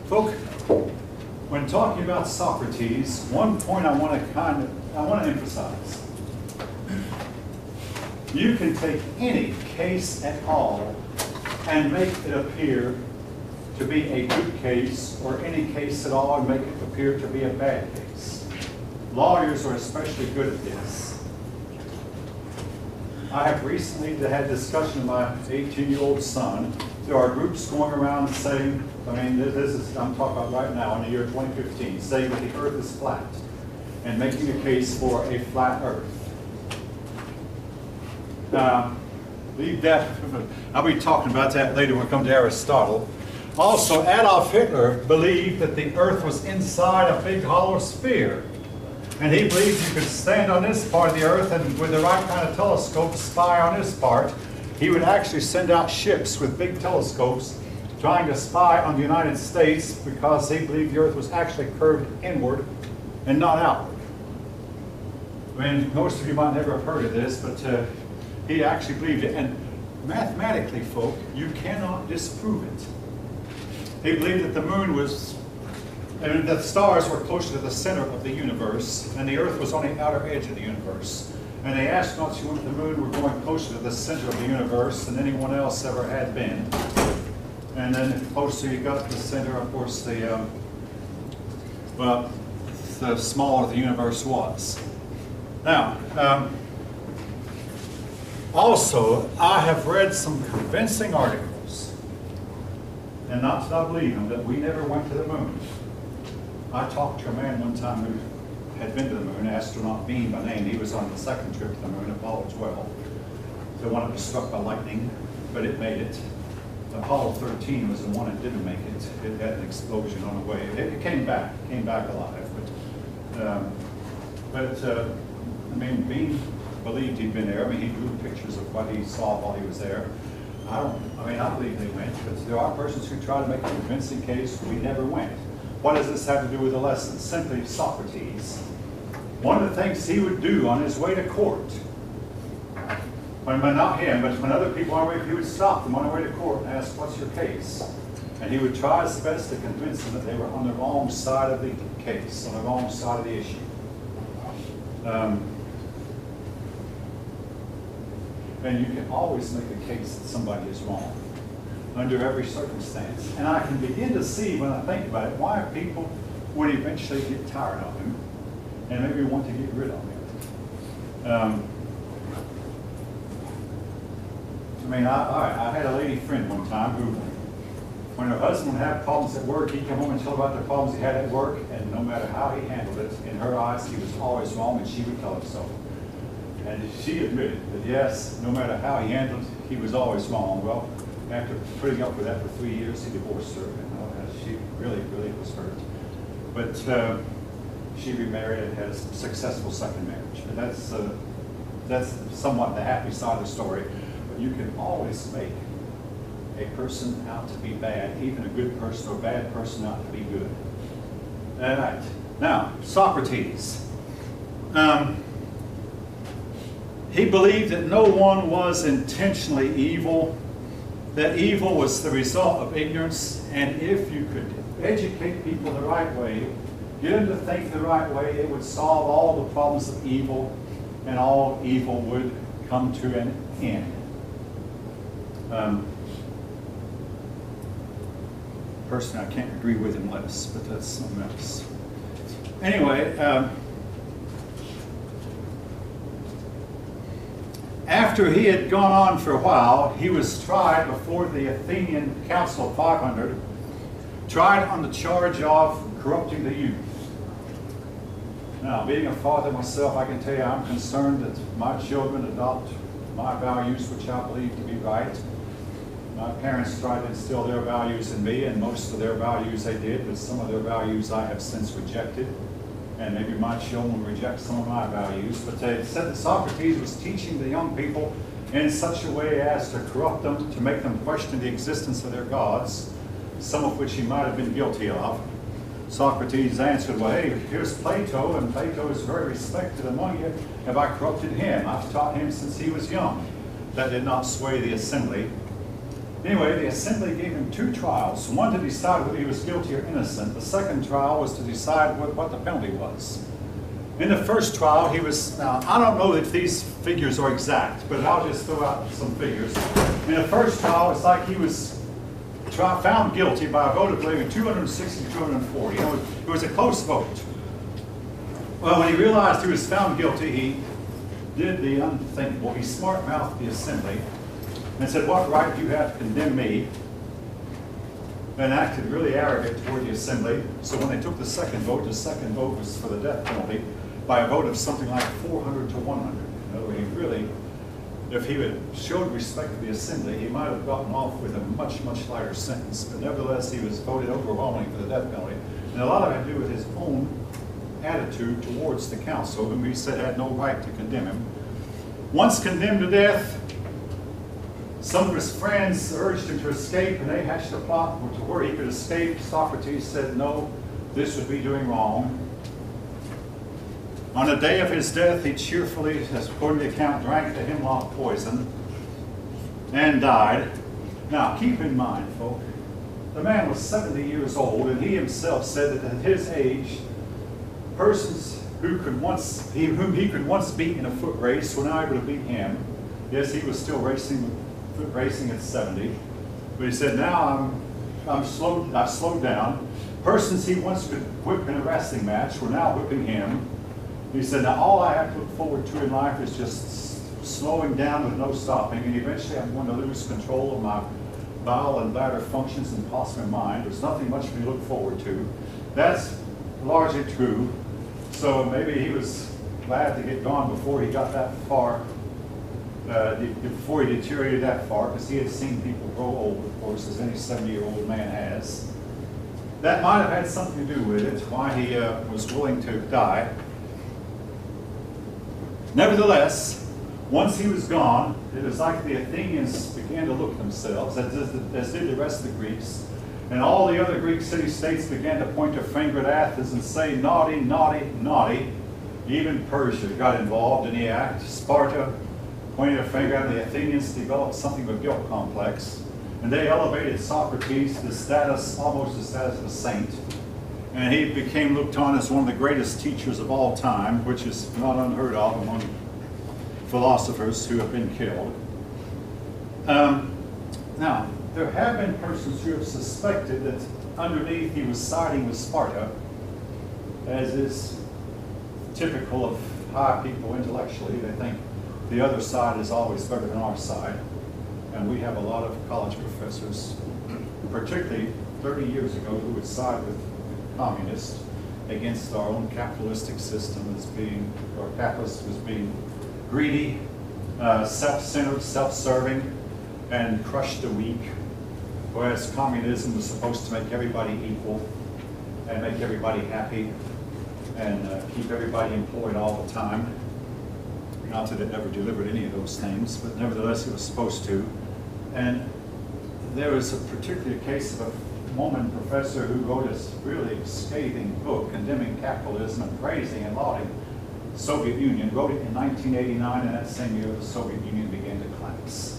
Folk, when talking about Socrates, one point I want to emphasize. You can take any case at all and make it appear to be a good case, or any case at all and make it appear to be a bad case. Lawyers are especially good at this. I have recently had a discussion with my 18-year-old son. There are groups going around saying, I'm talking about right now in the year 2015, saying that the earth is flat and making a case for a flat earth. Leave that, I'll be talking about that later when we come to Aristotle. Also, Adolf Hitler believed that the earth was inside a big hollow sphere. And he believed you could stand on this part of the earth and with the right kind of telescope spy on this part. He would actually send out ships with big telescopes trying to spy on the United States because he believed the earth was actually curved inward and not outward. I mean, most of you might never have heard of this, but he actually believed it. And mathematically, folk, you cannot disprove it. He believed that the moon was, and that the stars were closer to the center of the universe, and the earth was on the outer edge of the universe. And the astronauts who went to the moon were going closer to the center of the universe than anyone else ever had been. And then the closer you got to the center, of course, the smaller the universe was. Now, also, I have read some convincing articles, and not that I believe them, that we never went to the moon. I talked to a man one time who had been to the moon, astronaut Bean by name. He was on the second trip to the moon, Apollo 12. The one that was struck by lightning, but it made it. Apollo 13 was the one that didn't make it. It had an explosion on the way. It came back alive. Bean believed he'd been there. I mean, he drew pictures of what he saw while he was there. I believe they went, but there are persons who try to make a convincing case. We never went. What does this have to do with the lesson? Simply Socrates. One of the things he would do on his way to court, not him, but when other people on the way, he would stop them on the way to court and ask, "What's your case?" And he would try his best to convince them that they were on the wrong side of the case, on the wrong side of the issue. And you can always make a case that somebody is wrong under every circumstance. And I can begin to see, when I think about it, why people would eventually get tired of him and maybe want to get rid of him. I had a lady friend one time who, when her husband would have problems at work, he'd come home and tell her about the problems he had at work, and no matter how he handled it, in her eyes, he was always wrong, and she would tell him so. And she admitted that, yes, no matter how he handled it, he was always wrong. Well, after putting up with that for 3 years, he divorced her, and she really, really was hurt. But she remarried and had a successful second marriage. And that's somewhat the happy side of the story. But you can always make a person out to be bad, even a good person or a bad person out to be good. All right. Now, Socrates. He believed that no one was intentionally evil, that evil was the result of ignorance, and if you could educate people the right way, get them to think the right way, it would solve all the problems of evil, and all evil would come to an end. Personally, I can't agree with him less, but that's something else. Anyway, after he had gone on for a while, he was tried before the Athenian Council of 500, tried on the charge of corrupting the youth. Now, being a father myself, I can tell you I'm concerned that my children adopt my values, which I believe to be right. My parents tried to instill their values in me, and most of their values they did, but some of their values I have since rejected. And maybe my children will reject some of my values. But they said that Socrates was teaching the young people in such a way as to corrupt them, to make them question the existence of their gods, some of which he might have been guilty of. Socrates answered, "Well, hey, here's Plato, and Plato is very respected among you. Have I corrupted him? I've taught him since he was young." That did not sway the assembly. Anyway, the assembly gave him 2 trials, one to decide whether he was guilty or innocent. The second trial was to decide what the penalty was. In the first trial, he was, now I don't know if these figures are exact, but I'll just throw out some figures. In the first trial, it's like he was found guilty by a vote of, I believe, 260 to 240. It was a close vote. Well, when he realized he was found guilty, he did the unthinkable. He smart-mouthed the assembly and said, "What right do you have to condemn me?" And acted really arrogant toward the assembly. So when they took the second vote was for the death penalty by a vote of something like 400 to 100. In other words, he really, if he had showed respect to the assembly, he might have gotten off with a much, much lighter sentence. But nevertheless, he was voted overwhelmingly for the death penalty. And a lot of it had to do with his own attitude towards the council, whom he said had no right to condemn him. Once condemned to death, some of his friends urged him to escape, and they hatched a plot to where he could escape. Socrates said, "No, this would be doing wrong." On the day of his death, he cheerfully, as according to the account, drank the hemlock poison and died. Now, keep in mind, folks, the man was 70 years old, and he himself said that at his age, persons whom he could once beat in a foot race were now able to beat him. Yes, he was still racing at 70, but he said, "Now I've slowed down. Persons he once could whip in a wrestling match were now whipping him." He said, "Now all I have to look forward to in life is just slowing down with no stopping, and eventually I'm going to lose control of my bowel and bladder functions and possibly mind. There's nothing much for me to look forward to." That's largely true. So maybe he was glad to get gone before he got that far. Before he deteriorated that far, because he had seen people grow old, of course, as any 70-year-old man has. That might have had something to do with it, why he was willing to die. Nevertheless, once he was gone, it was like the Athenians began to look at themselves, as did the rest of the Greeks. And all the other Greek city-states began to point their finger at Athens and say, "Naughty, naughty, naughty." Even Persia got involved in the act. Sparta pointed a finger at the Athenians, developed something of a guilt complex, and they elevated Socrates to the status, almost the status of a saint. And he became looked on as one of the greatest teachers of all time, which is not unheard of among philosophers who have been killed. Now, there have been persons who have suspected that underneath he was siding with Sparta, as is typical of high people intellectually. They think the other side is always better than our side. And we have a lot of college professors, particularly 30 years ago, who would side with communists against our own capitalistic system as being, or capitalist as being greedy, self-centered, self-serving, and crush the weak. Whereas communism was supposed to make everybody equal and make everybody happy and keep everybody employed all the time. Not that it ever delivered any of those things, but nevertheless it was supposed to. And there was a particular case of a woman professor who wrote a really scathing book condemning capitalism and praising and lauding the Soviet Union. Wrote it in 1989, and that same year the Soviet Union began to collapse.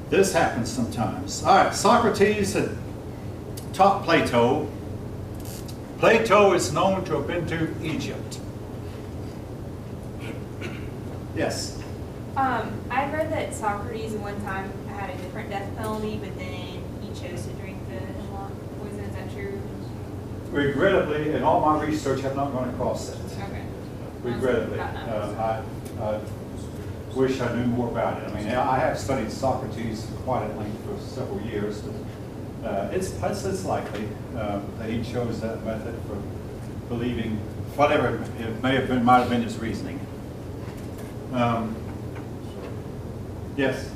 This happens sometimes. All right, Socrates had taught Plato. Plato is known to have been to Egypt. Yes? I've read that Socrates at one time had a different death penalty, but then he chose to drink the hemlock poison. Is that true? Regrettably, in all my research, I've not run across it. Okay. Regrettably. I wish I knew more about it. I mean, I have studied Socrates quite at length for several years, but it's likely that he chose that method for believing whatever it might have been his reasoning. Yes?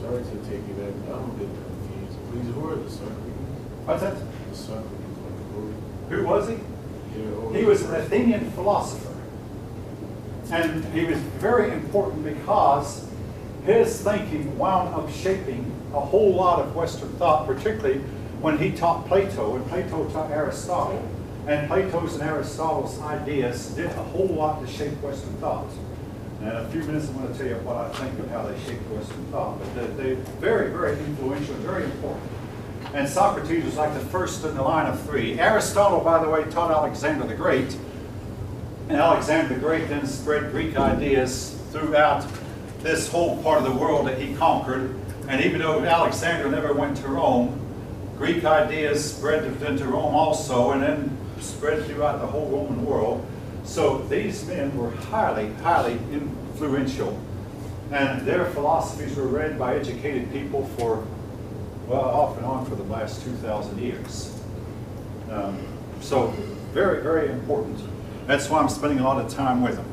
Sorry to take you back, but I'm a bit confused. Please, who are the Socrates? What's that? The Socrates, Who was he? Yeah, He was an Athenian philosopher. And he was very important because his thinking wound up shaping a whole lot of Western thought, particularly when he taught Plato, and Plato taught Aristotle. And Plato's and Aristotle's ideas did a whole lot to shape Western thought. And in a few minutes, I'm going to tell you what I think of how they shaped Western thought. But they're very, very influential, very important. And Socrates was like the first in the line of three. Aristotle, by the way, taught Alexander the Great. And Alexander the Great then spread Greek ideas throughout this whole part of the world that he conquered. And even though Alexander never went to Rome, Greek ideas spread into Rome also, and then spread throughout the whole Roman world. So these men were highly, highly influential. And their philosophies were read by educated people for, well, off and on for the last 2,000 years. So very, very important. That's why I'm spending a lot of time with them.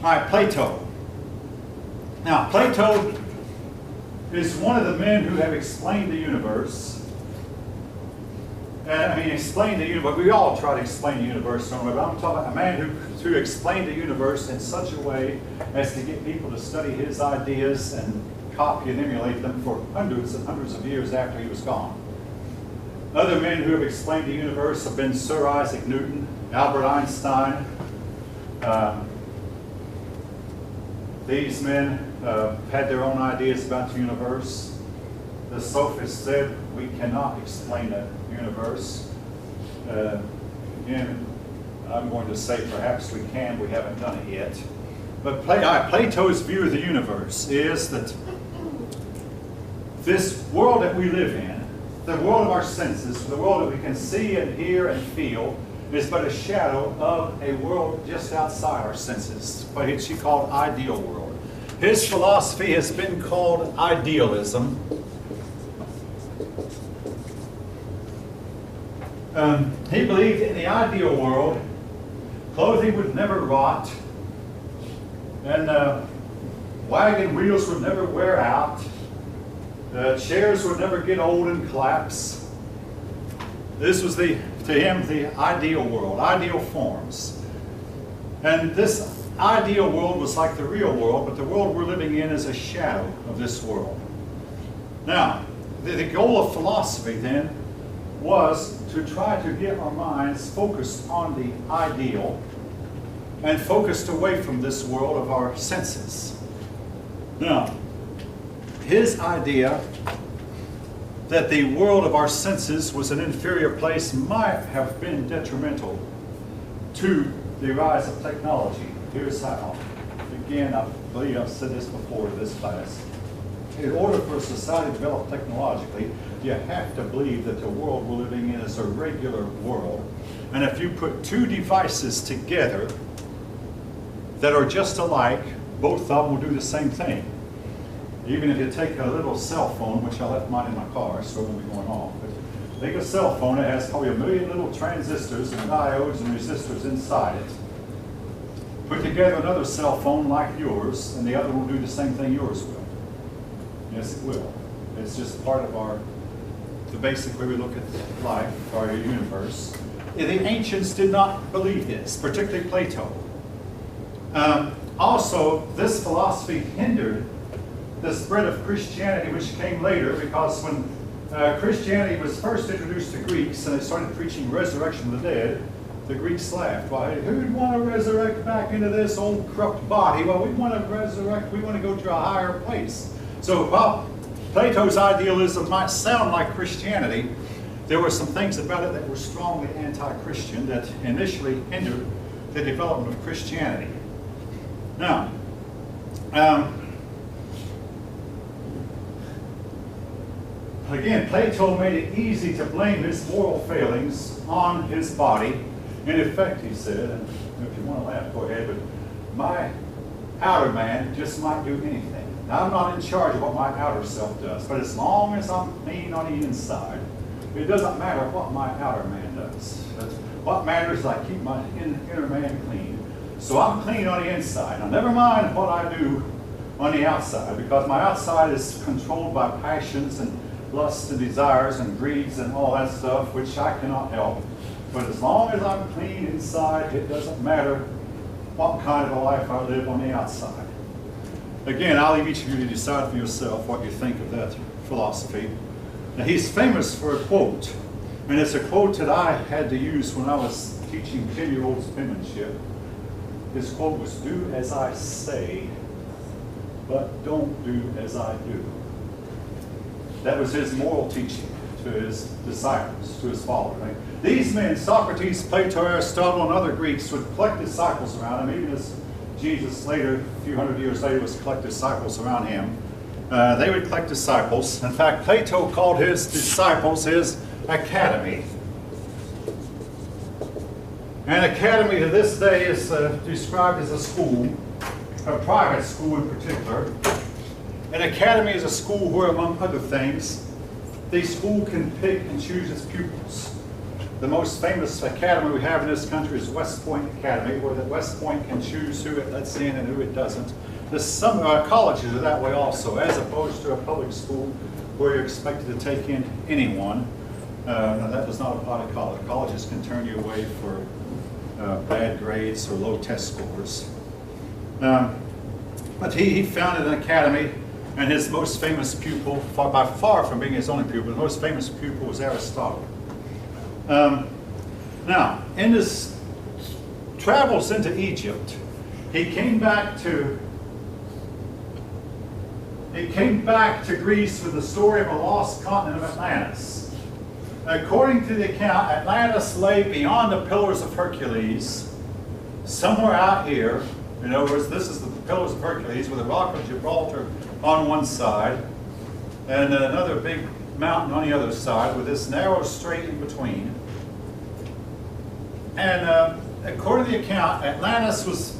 All right, Plato. Now, Plato is one of the men who have explained the universe. And I mean, explain the universe. We all try to explain the universe somewhere, but I'm talking about a man who explained the universe in such a way as to get people to study his ideas and copy and emulate them for hundreds and hundreds of years after he was gone. Other men who have explained the universe have been Sir Isaac Newton, Albert Einstein. These men had their own ideas about the universe. The sophists said we cannot explain the universe. Again, I'm going to say perhaps we can, we haven't done it yet. But Plato's view of the universe is that this world that we live in, the world of our senses, the world that we can see and hear and feel, is but a shadow of a world just outside our senses, what he called ideal world. His philosophy has been called idealism. He believed in the ideal world, clothing would never rot, and wagon wheels would never wear out, chairs would never get old and collapse. This was, to him, the ideal world, ideal forms. And this ideal world was like the real world, but the world we're living in is a shadow of this world. Now, the goal of philosophy then was to try to get our minds focused on the ideal and focused away from this world of our senses. Now, his idea that the world of our senses was an inferior place might have been detrimental to the rise of technology. Here's how. Again, I believe I've said this before in this class. In order for a society to develop technologically, you have to believe that the world we're living in is a regular world. And if you put two devices together that are just alike, both of them will do the same thing. Even if you take a little cell phone, which I left mine in my car, so it won't be going off. But take a cell phone that has probably 1 million little transistors and diodes and resistors inside it. Put together another cell phone like yours, and the other will do the same thing yours will. Yes, it will. It's just part of the basic way we look at life, our universe. The ancients did not believe this, particularly Plato. Also, this philosophy hindered the spread of Christianity, which came later, because when Christianity was first introduced to Greeks and they started preaching resurrection of the dead, the Greeks laughed. Why, who'd want to resurrect back into this old corrupt body? Well, we want to resurrect, we want to go to a higher place. So while Plato's idealism might sound like Christianity, there were some things about it that were strongly anti-Christian that initially hindered the development of Christianity. Now, again, Plato made it easy to blame his moral failings on his body. In effect, he said, and if you want to laugh, go ahead, but my outer man just might do anything. Now, I'm not in charge of what my outer self does, but as long as I'm clean on the inside, it doesn't matter what my outer man does. What matters is I keep my inner man clean. So I'm clean on the inside. Now, never mind what I do on the outside, because my outside is controlled by passions and lusts and desires and greeds and all that stuff, which I cannot help. But as long as I'm clean inside, it doesn't matter what kind of a life I live on the outside. Again, I'll leave each of you to decide for yourself what you think of that philosophy. Now, he's famous for a quote, and it's a quote that I had to use when I was teaching 10-year-olds penmanship. his quote was, "Do as I say, but don't do as I do." That was his moral teaching to his disciples, to his followers. Right? These men, Socrates, Plato, Aristotle, and other Greeks, would collect disciples around him, even as Jesus later, a few hundred years later, was collect disciples around him. They would collect disciples. In fact, Plato called his disciples his academy. An academy to this day is described as a school, a private school in particular. An academy is a school where, among other things, the school can pick and choose its pupils. The most famous academy we have in this country is West Point Academy, where the West Point can choose who it lets in and who it doesn't. Some colleges are that way also, as opposed to a public school where you're expected to take in anyone. Now that does not apply to college. Colleges can turn you away for bad grades or low test scores. But he founded an academy, and his most famous pupil, by far from being his only pupil, the most famous pupil was Aristotle. Now, in his travels into Egypt, he came back to Greece with the story of a lost continent of Atlantis. According to the account, Atlantis lay beyond the Pillars of Hercules, somewhere out here. In other words, this is the Pillars of Hercules with the Rock of Gibraltar on one side and another big mountain on the other side with this narrow strait in between. And according to the account, Atlantis was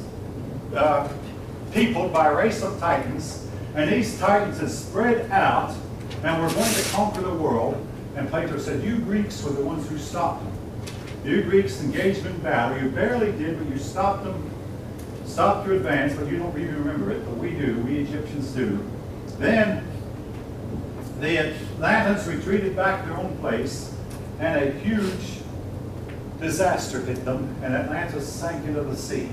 peopled by a race of titans, and these titans had spread out and were going to conquer the world. And Plato said, "You Greeks were the ones who stopped them. You Greeks engaged in battle. You barely did, but you stopped them, stopped your advance, but you don't even remember it, but we do, we Egyptians do." Then the Atlanteans retreated back to their own place, and a huge disaster hit them, and Atlantis sank into the sea.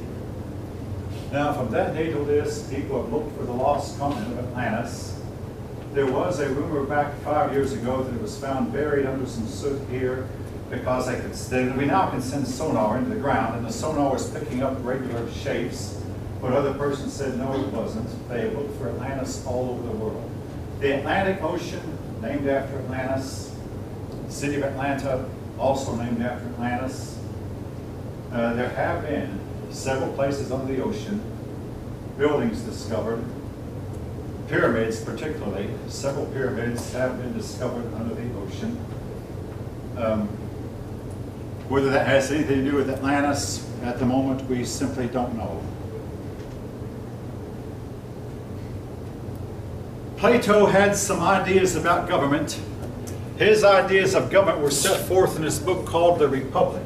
Now, from that day till this, people have looked for the lost continent of Atlantis. There was a rumor back 5 years ago that it was found buried under some soot here because we now can send sonar into the ground, and the sonar was picking up regular shapes, but other persons said no, it wasn't. They have looked for Atlantis all over the world. The Atlantic Ocean, named after Atlantis. The city of Atlanta, also named after Atlantis. There have been several places under the ocean, buildings discovered, pyramids particularly. Several pyramids have been discovered under the ocean. Whether that has anything to do with Atlantis, at the moment we simply don't know. Plato had some ideas about government. His ideas of government were set forth in his book called The Republic.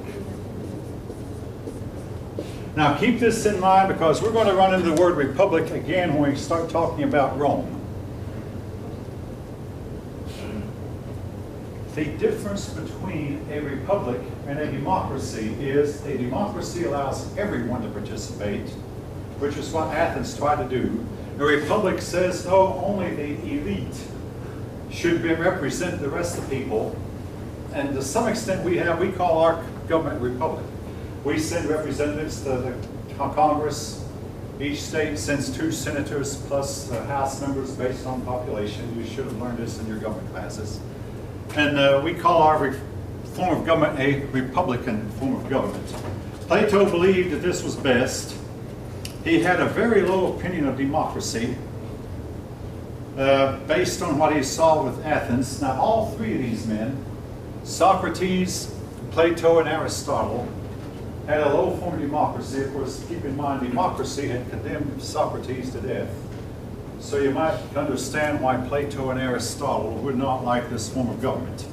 Now keep this in mind, because we're going to run into the word republic again when we start talking about Rome. The difference between a republic and a democracy is a democracy allows everyone to participate, which is what Athens tried to do. A republic says, no, only the elite should represent the rest of the people. And to some extent we call our government a republic. We send representatives to the Congress. Each state sends 2 senators plus House members based on population. You should have learned this in your government classes. And we call our form of government a republican form of government. Plato believed that this was best. He had a very low opinion of democracy based on what he saw with Athens. Now all 3 of these men, Socrates, Plato, and Aristotle, had a low form of democracy. Of course, keep in mind, democracy had condemned Socrates to death. So you might understand why Plato and Aristotle would not like this form of government.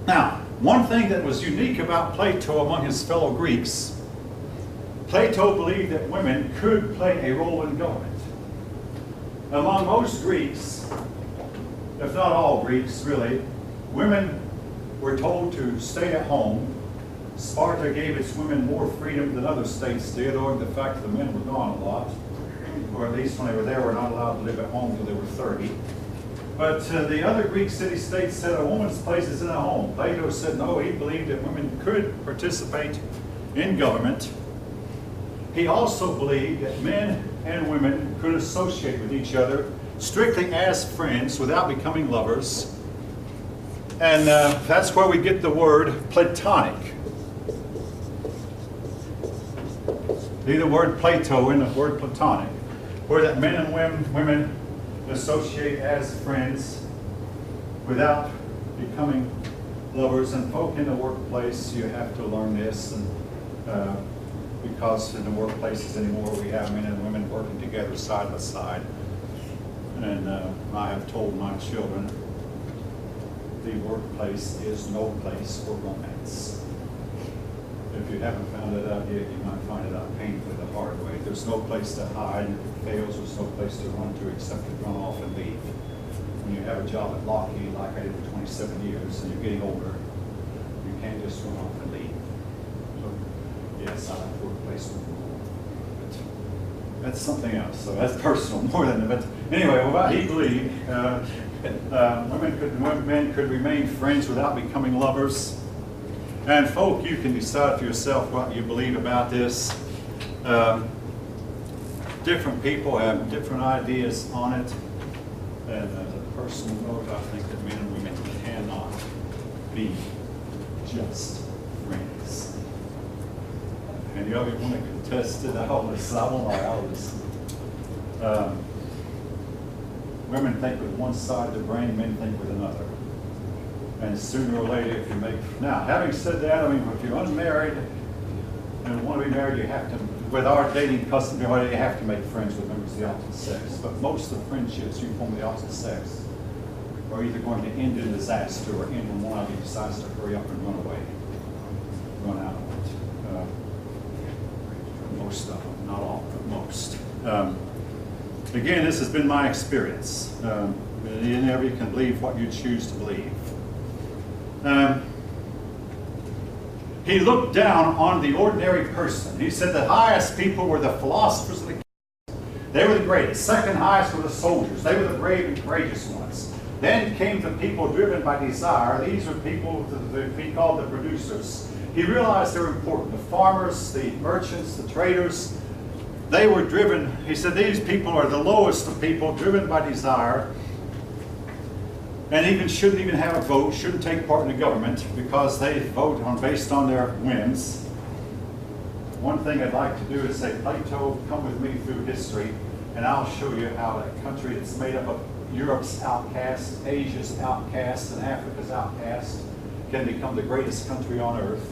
Now, one thing that was unique about Plato among his fellow Greeks, Plato believed that women could play a role in government. Among most Greeks, if not all Greeks really, women were told to stay at home. Sparta gave its women more freedom than other states did, owing to the fact that the men were gone a lot, or at least when they were there, were not allowed to live at home until they were 30. But the other Greek city-states said a woman's place is in a home. Plato said no, he believed that women could participate in government. he also believed that men and women could associate with each other strictly as friends without becoming lovers. And that's where we get the word platonic. The word Plato and the word platonic, where that men and women associate as friends without becoming lovers. And folk in the workplace, you have to learn this, and because in the workplaces anymore we have men and women working together side by side. And I have told my children, the workplace is no place for romance. If you haven't found it out yet, you might find it out painfully the hard way. There's no place to hide. If it fails, there's no place to run to except to run off and leave. When you have a job at Lockheed, like I did for 27 years, and you're getting older, you can't just run off and leave. So, yes, I like workplace more, but that's something else. So that's personal more than. But anyway, well, he believed men could remain friends without becoming lovers. And folk, you can decide for yourself what you believe about this. Different people have different ideas on it. And as a personal note, I think that men and women cannot be just friends. And you want to contest it? I won't listen. Women think with one side of the brain, men think with another. And sooner or later, if you make... Now, having said that, I mean, if you're unmarried and want to be married, you have to, with our dating custom, you have to make friends with members of the opposite sex. But most of the friendships you form with the opposite sex are either going to end in disaster or end when one of you decides to hurry up and run away, run out of it. Most of them, not all, but most. Again, this has been my experience. You never can believe what you choose to believe. He looked down on the ordinary person. He said the highest people were the philosophers of the kingdom. They were the greatest. Second highest were the soldiers. They were the brave and courageous ones. Then came the people driven by desire. These are people that he called the producers. He realized they were important. The farmers, the merchants, the traders, they were driven. He said these people are the lowest of people, driven by desire. And even shouldn't even have a vote, shouldn't take part in the government because they vote based on their whims. One thing I'd like to do is say, Plato, come with me through history, and I'll show you how a country that's made up of Europe's outcasts, Asia's outcasts, and Africa's outcasts can become the greatest country on earth.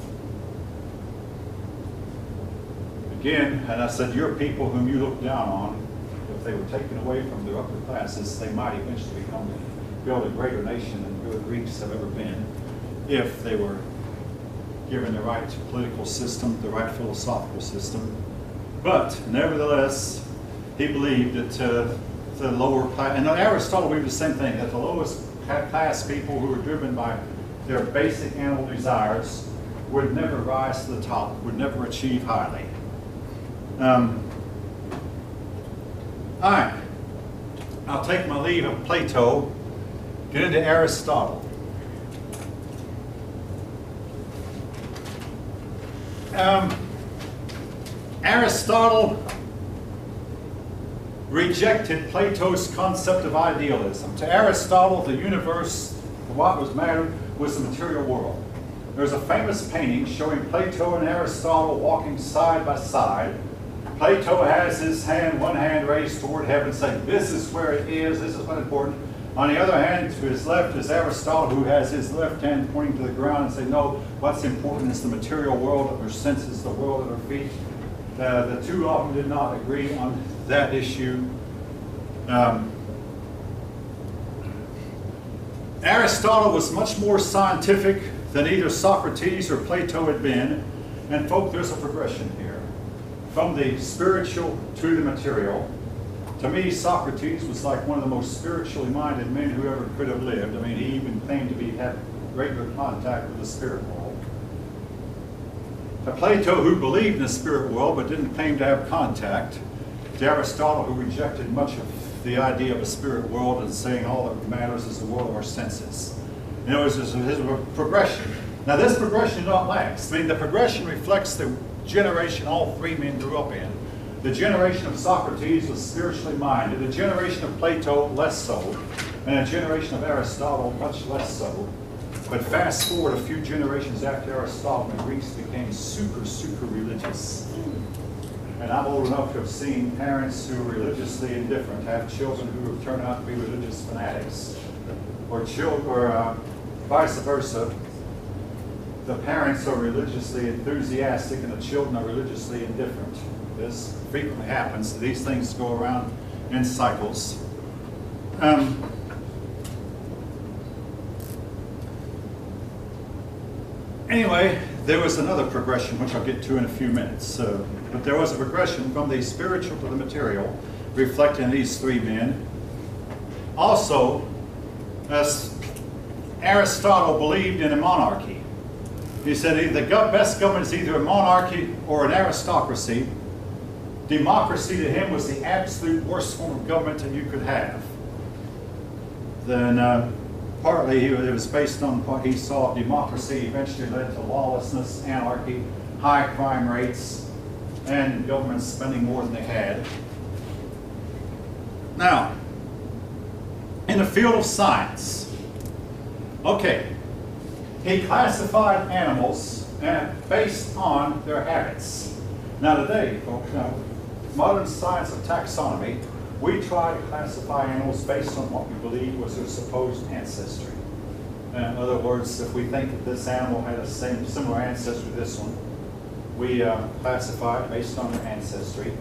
Again, and I said, your people whom you look down on, if they were taken away from their upper classes, they might eventually build a greater nation than the Greeks have ever been if they were given the right political system, the right philosophical system. But nevertheless, he believed that the lower class, and Aristotle believed the same thing, that the lowest class people who were driven by their basic animal desires would never rise to the top, would never achieve highly. All right, I'll take my leave of Plato. Get into Aristotle. Aristotle rejected Plato's concept of idealism. To Aristotle, the universe, what was mattered, was the material world. There's a famous painting showing Plato and Aristotle walking side by side. Plato has his hand, one hand raised toward heaven, saying, this is where it is, this is what's important. On the other hand, to his left is Aristotle, who has his left hand pointing to the ground and saying, no, what's important is the material world of our senses, the world at our feet. The two of them did not agree on that issue. Aristotle was much more scientific than either Socrates or Plato had been. And folk, there's a progression here. From the spiritual to the material. To me, Socrates was like one of the most spiritually minded men who ever could have lived. I mean, he even claimed to have regular contact with the spirit world. To Plato, who believed in the spirit world but didn't claim to have contact. To Aristotle, who rejected much of the idea of a spirit world and saying all that matters is the world of our senses. You know, there's a progression. Now, this progression did not last. I mean, the progression reflects the generation all three men grew up in. The generation of Socrates was spiritually minded. The generation of Plato, less so. And the generation of Aristotle, much less so. But fast forward a few generations after Aristotle, the Greeks became super, super religious. And I'm old enough to have seen parents who are religiously indifferent have children who have turned out to be religious fanatics. Or vice versa. The parents are religiously enthusiastic and the children are religiously indifferent. This frequently happens. These things go around in cycles. Anyway, there was another progression, which I'll get to in a few minutes. But there was a progression from the spiritual to the material, reflecting these three men. Also, as Aristotle believed in a monarchy. He said the best government is either a monarchy or an aristocracy. Democracy to him was the absolute worst form of government that you could have. Then partly it was based on what he saw. Democracy eventually led to lawlessness, anarchy, high crime rates, and governments spending more than they had. Now, in the field of science, okay, he classified animals based on their habits. Now today, folks, modern science of taxonomy, we try to classify animals based on what we believe was their supposed ancestry. In other words, if we think that this animal had a similar ancestry to this one, we classify it based on their ancestry,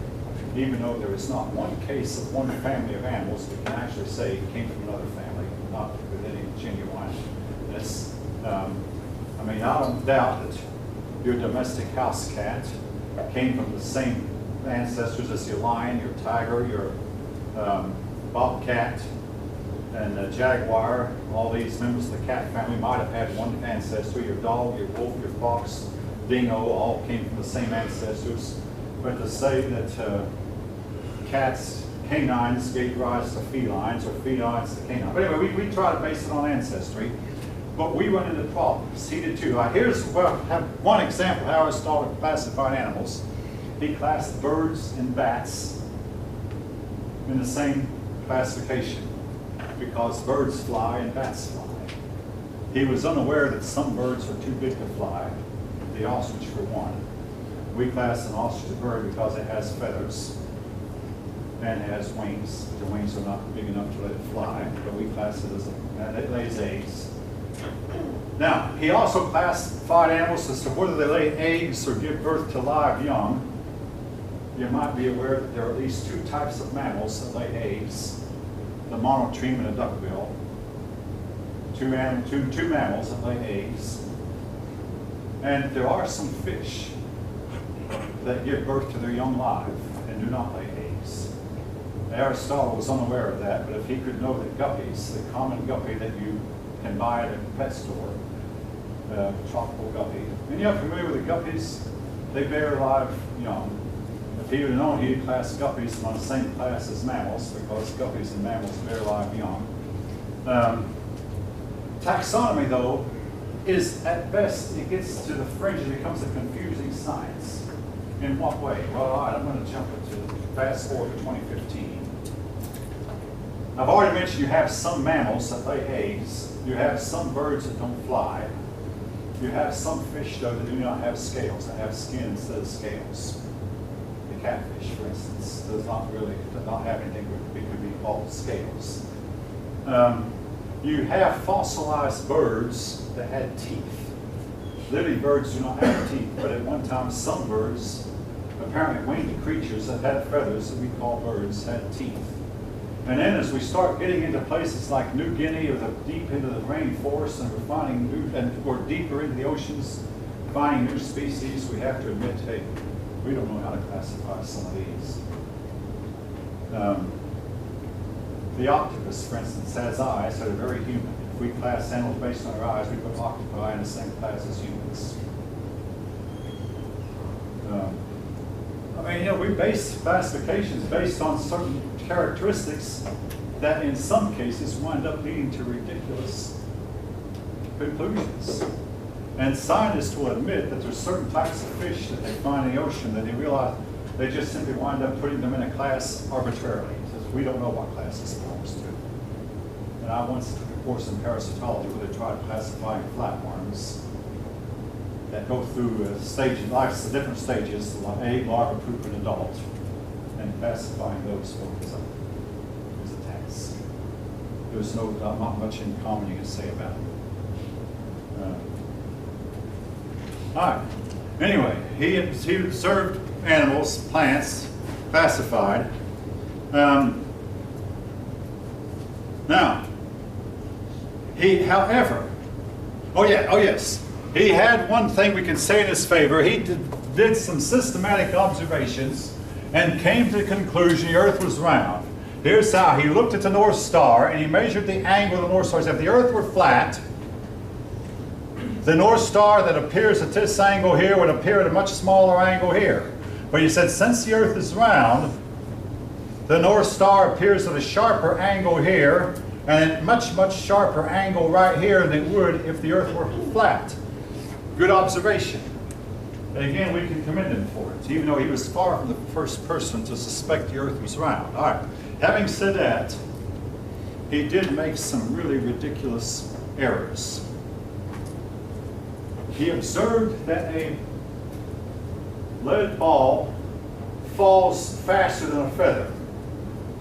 even though there is not one case of one family of animals we can actually say it came from another family, not with any genuineness. I don't doubt that your domestic house cat came from the same ancestors as your lion, your tiger, your bobcat, and the jaguar. All these members of the cat family might have had one ancestor. Your dog, your wolf, your fox, dingo all came from the same ancestors. But to say that canines gave rise to felines, or felines to canines. But anyway, we try to base it on ancestry. But we run into problems. He did too. Here's have one example how Aristotle classified animals. He classed birds and bats in the same classification because birds fly and bats fly. He was unaware that some birds are too big to fly, the ostrich for one. We class an ostrich a bird because it has feathers and it has wings. The wings are not big enough to let it fly, but we class it as it lays eggs. Now, he also classified animals as to whether they lay eggs or give birth to live young. You might be aware that there are at least two types of mammals that lay eggs, the monotreme and the duckbill. Two mammals that lay eggs. And there are some fish that give birth to their young live and do not lay eggs. Aristotle was unaware of that, but if he could know that guppies, the common guppy that you can buy at a pet store, tropical guppy. And you're familiar with the guppies? They bear live young. If he would have known, he'd class guppies on the same class as mammals, because guppies and mammals bear live young. Taxonomy, though, is at best, it gets to the fringe, it becomes a confusing science. In what way? Well, all right, I'm going to jump into fast forward to 2015. I've already mentioned you have some mammals that lay eggs. You have some birds that don't fly. You have some fish, though, that do not have scales, that have skin instead of scales. The catfish, for instance, does not have anything that could be called scales. You have fossilized birds that had teeth. Living birds do not have teeth, but at one time some birds, apparently winged creatures that had feathers that we call birds, had teeth. And then as we start getting into places like New Guinea or deep into the rainforest, and we're finding we're deeper into the oceans, finding new species, we have to admit, hey, we don't know how to classify some of these. The octopus, for instance, has eyes that are very human. If we class animals based on their eyes, we put octopi in the same class as humans. We base classifications based on certain characteristics that in some cases wind up leading to ridiculous conclusions. And scientists will admit that there's certain types of fish that they find in the ocean that they realize they just simply wind up putting them in a class arbitrarily. Says, we don't know what class this belongs to. And I once took a course in parasitology where they tried classifying flatworms that go through stages, life's the different stages, egg, larva, pupa, and adult, and classifying those is a task. There's not much in common you can say about it. All right. Anyway, he observed animals, plants, classified. Now, however, oh yes, he had one thing we can say in his favor. He did some systematic observations and came to the conclusion the Earth was round. Here's how. He looked at the North Star and he measured the angle of the North Star. He said, if the Earth were flat, the North Star that appears at this angle here would appear at a much smaller angle here. But he said, since the Earth is round, the North Star appears at a sharper angle here and a much, much sharper angle right here than it would if the Earth were flat. Good observation. And again, we can commend him for it, even though he was far from the first person to suspect the Earth was round. All right. Having said that, he did make some really ridiculous errors. He observed that a lead ball falls faster than a feather.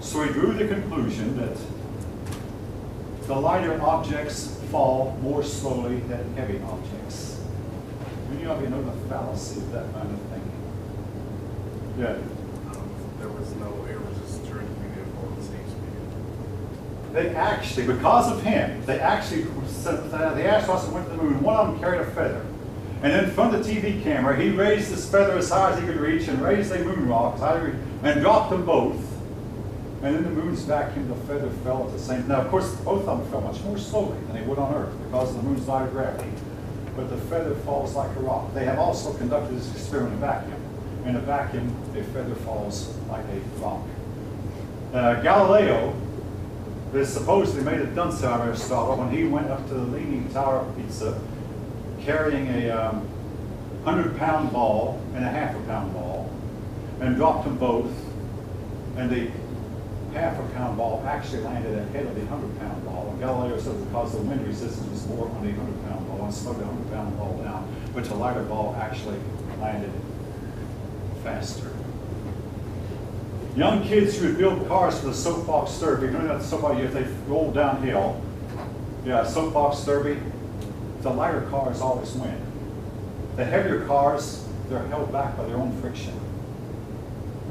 So he drew the conclusion that the lighter objects fall more slowly than heavy objects. You know the fallacy of that kind of thinking. Yeah. There was no air resistance or anything that fall the same speed. They actually, because of him, the astronauts that went to the moon, one of them carried a feather. And in front of the TV camera, he raised this feather as high as he could reach and raised a moon rock and dropped them both. And in the moon's vacuum, the feather fell at the same time. Now, of course, both of them fell much more slowly than they would on Earth because of the moon's lighter gravity. But the feather falls like a rock. They have also conducted this experiment in a vacuum. In a vacuum, a feather falls like a rock. Galileo is supposedly made a dunce out of Aristotle when he went up to the Leaning Tower of Pisa carrying a 100-pound ball and a half-a-pound ball and dropped them both. And the half-a-pound ball actually landed ahead of the 100-pound ball. And Galileo said because the wind resistance was more on the 100-pound ball and slowed the 100-pound ball down, but the lighter ball actually landed faster. Young kids who would build cars for the soapbox derby, you know that soapbox, if they roll downhill, yeah, soapbox derby, the lighter cars always win. The heavier cars, they're held back by their own friction.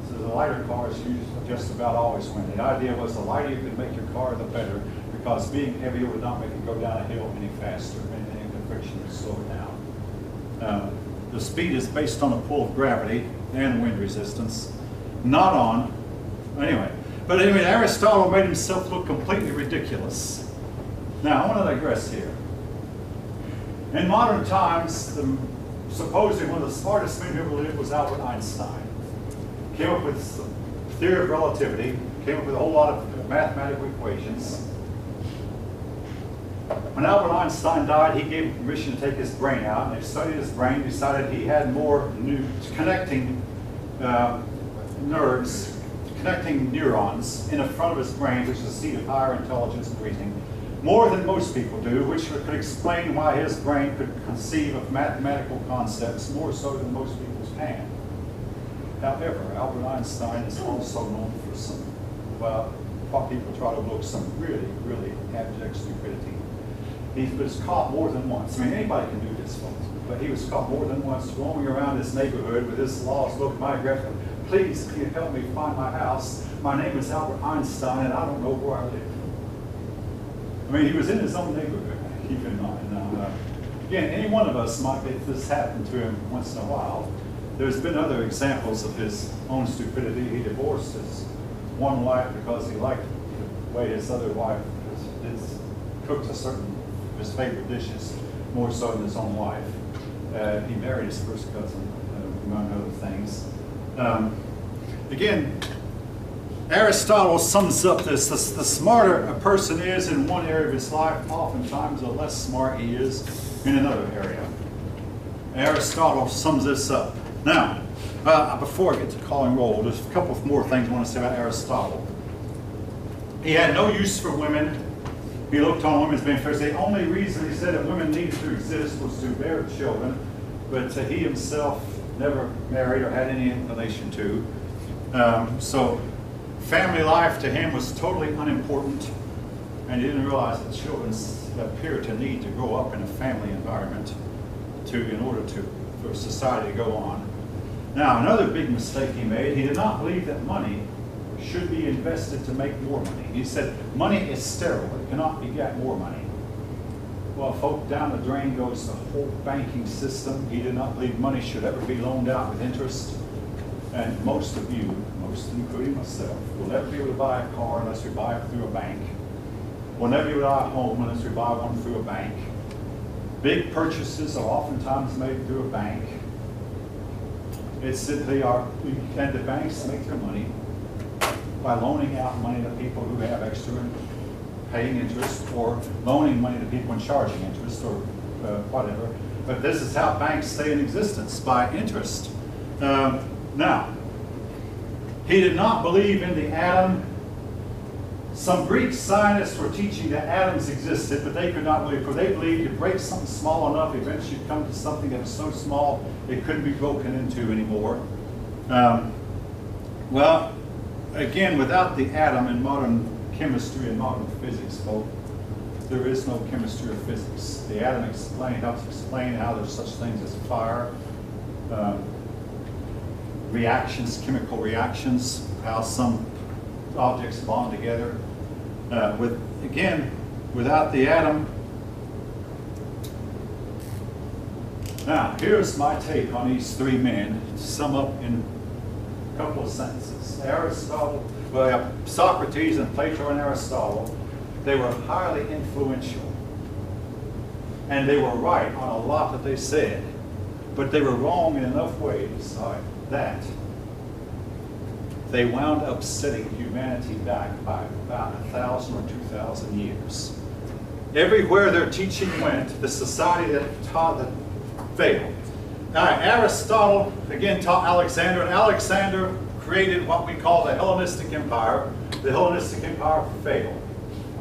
So the lighter cars usually just about always win. The idea was the lighter you could make your car, the better, because being heavier would not make it go down a hill any faster, and the friction would slow it down. The speed is based on the pull of gravity and wind resistance, not on, anyway. But anyway, Aristotle made himself look completely ridiculous. Now, I want to digress here. In modern times, supposedly one of the smartest men who ever lived was Albert Einstein. Came up with the theory of relativity, came up with a whole lot of mathematical equations. When Albert Einstein died, he gave permission to take his brain out, and they studied his brain, decided he had more connecting nerves, connecting neurons in the front of his brain, which is the seat of higher intelligence and reasoning, more than most people do, which could explain why his brain could conceive of mathematical concepts more so than most people's can. However, Albert Einstein is also known for some, well, what people try to overlook, some really, really abject stupidity. He was caught more than once. I mean, anybody can do this, folks, but he was caught more than once roaming around this neighborhood with this lost look, my address. Please, can you help me find my house? My name is Albert Einstein, and I don't know where I live. I mean, he was in his own neighborhood, keep in mind. Now, again, any one of us might get this happen to him once in a while. There's been other examples of his own stupidity. He divorced his one wife because he liked the way his other wife cooked a certain of his favorite dishes, more so than his own wife. He married his first cousin, among other things. Again, Aristotle sums up this. The smarter a person is in one area of his life, oftentimes the less smart he is in another area. Aristotle sums this up. Now, before I get to calling roll, there's a couple of more things I want to say about Aristotle. He had no use for women. He looked on women as being inferior. The only reason he said that women needed to exist was to bear children, but he himself never married or had any inclination to. So family life to him was totally unimportant, and he didn't realize that children appear to need to grow up in a family environment in order for society to go on. Now, another big mistake he made, he did not believe that money should be invested to make more money. He said, money is sterile, it cannot beget more money. Well, folk, down the drain goes the whole banking system. He did not believe money should ever be loaned out with interest. And most of you, most including myself, will never be able to buy a car unless we buy it through a bank. We'll never be able to buy a home unless we buy one through a bank. Big purchases are oftentimes made through a bank. It's simply and the banks make their money by loaning out money to people who have extra and paying interest, or loaning money to people and charging interest, or whatever. But this is how banks stay in existence, by interest. Now, he did not believe in the atom. Some Greek scientists were teaching that atoms existed, but they could not believe, for they believed you break something small enough, eventually you'd come to something that was so small it couldn't be broken into anymore. Well, again, without the atom in modern chemistry and modern physics, folks, there is no chemistry or physics. The atom helps explain how there's such things as fire, reactions, chemical reactions, how some objects bond together. Without the atom. Now, here's my take on these three men, to sum up in a couple of sentences. Socrates and Plato and Aristotle, they were highly influential. And they were right on a lot that they said. But they were wrong in enough ways that they wound up setting humanity back by about 1,000 or 2,000 years. Everywhere their teaching went, the society that taught that failed. Now, Aristotle, again, taught Alexander, and Alexander created what we call the Hellenistic Empire. The Hellenistic Empire failed.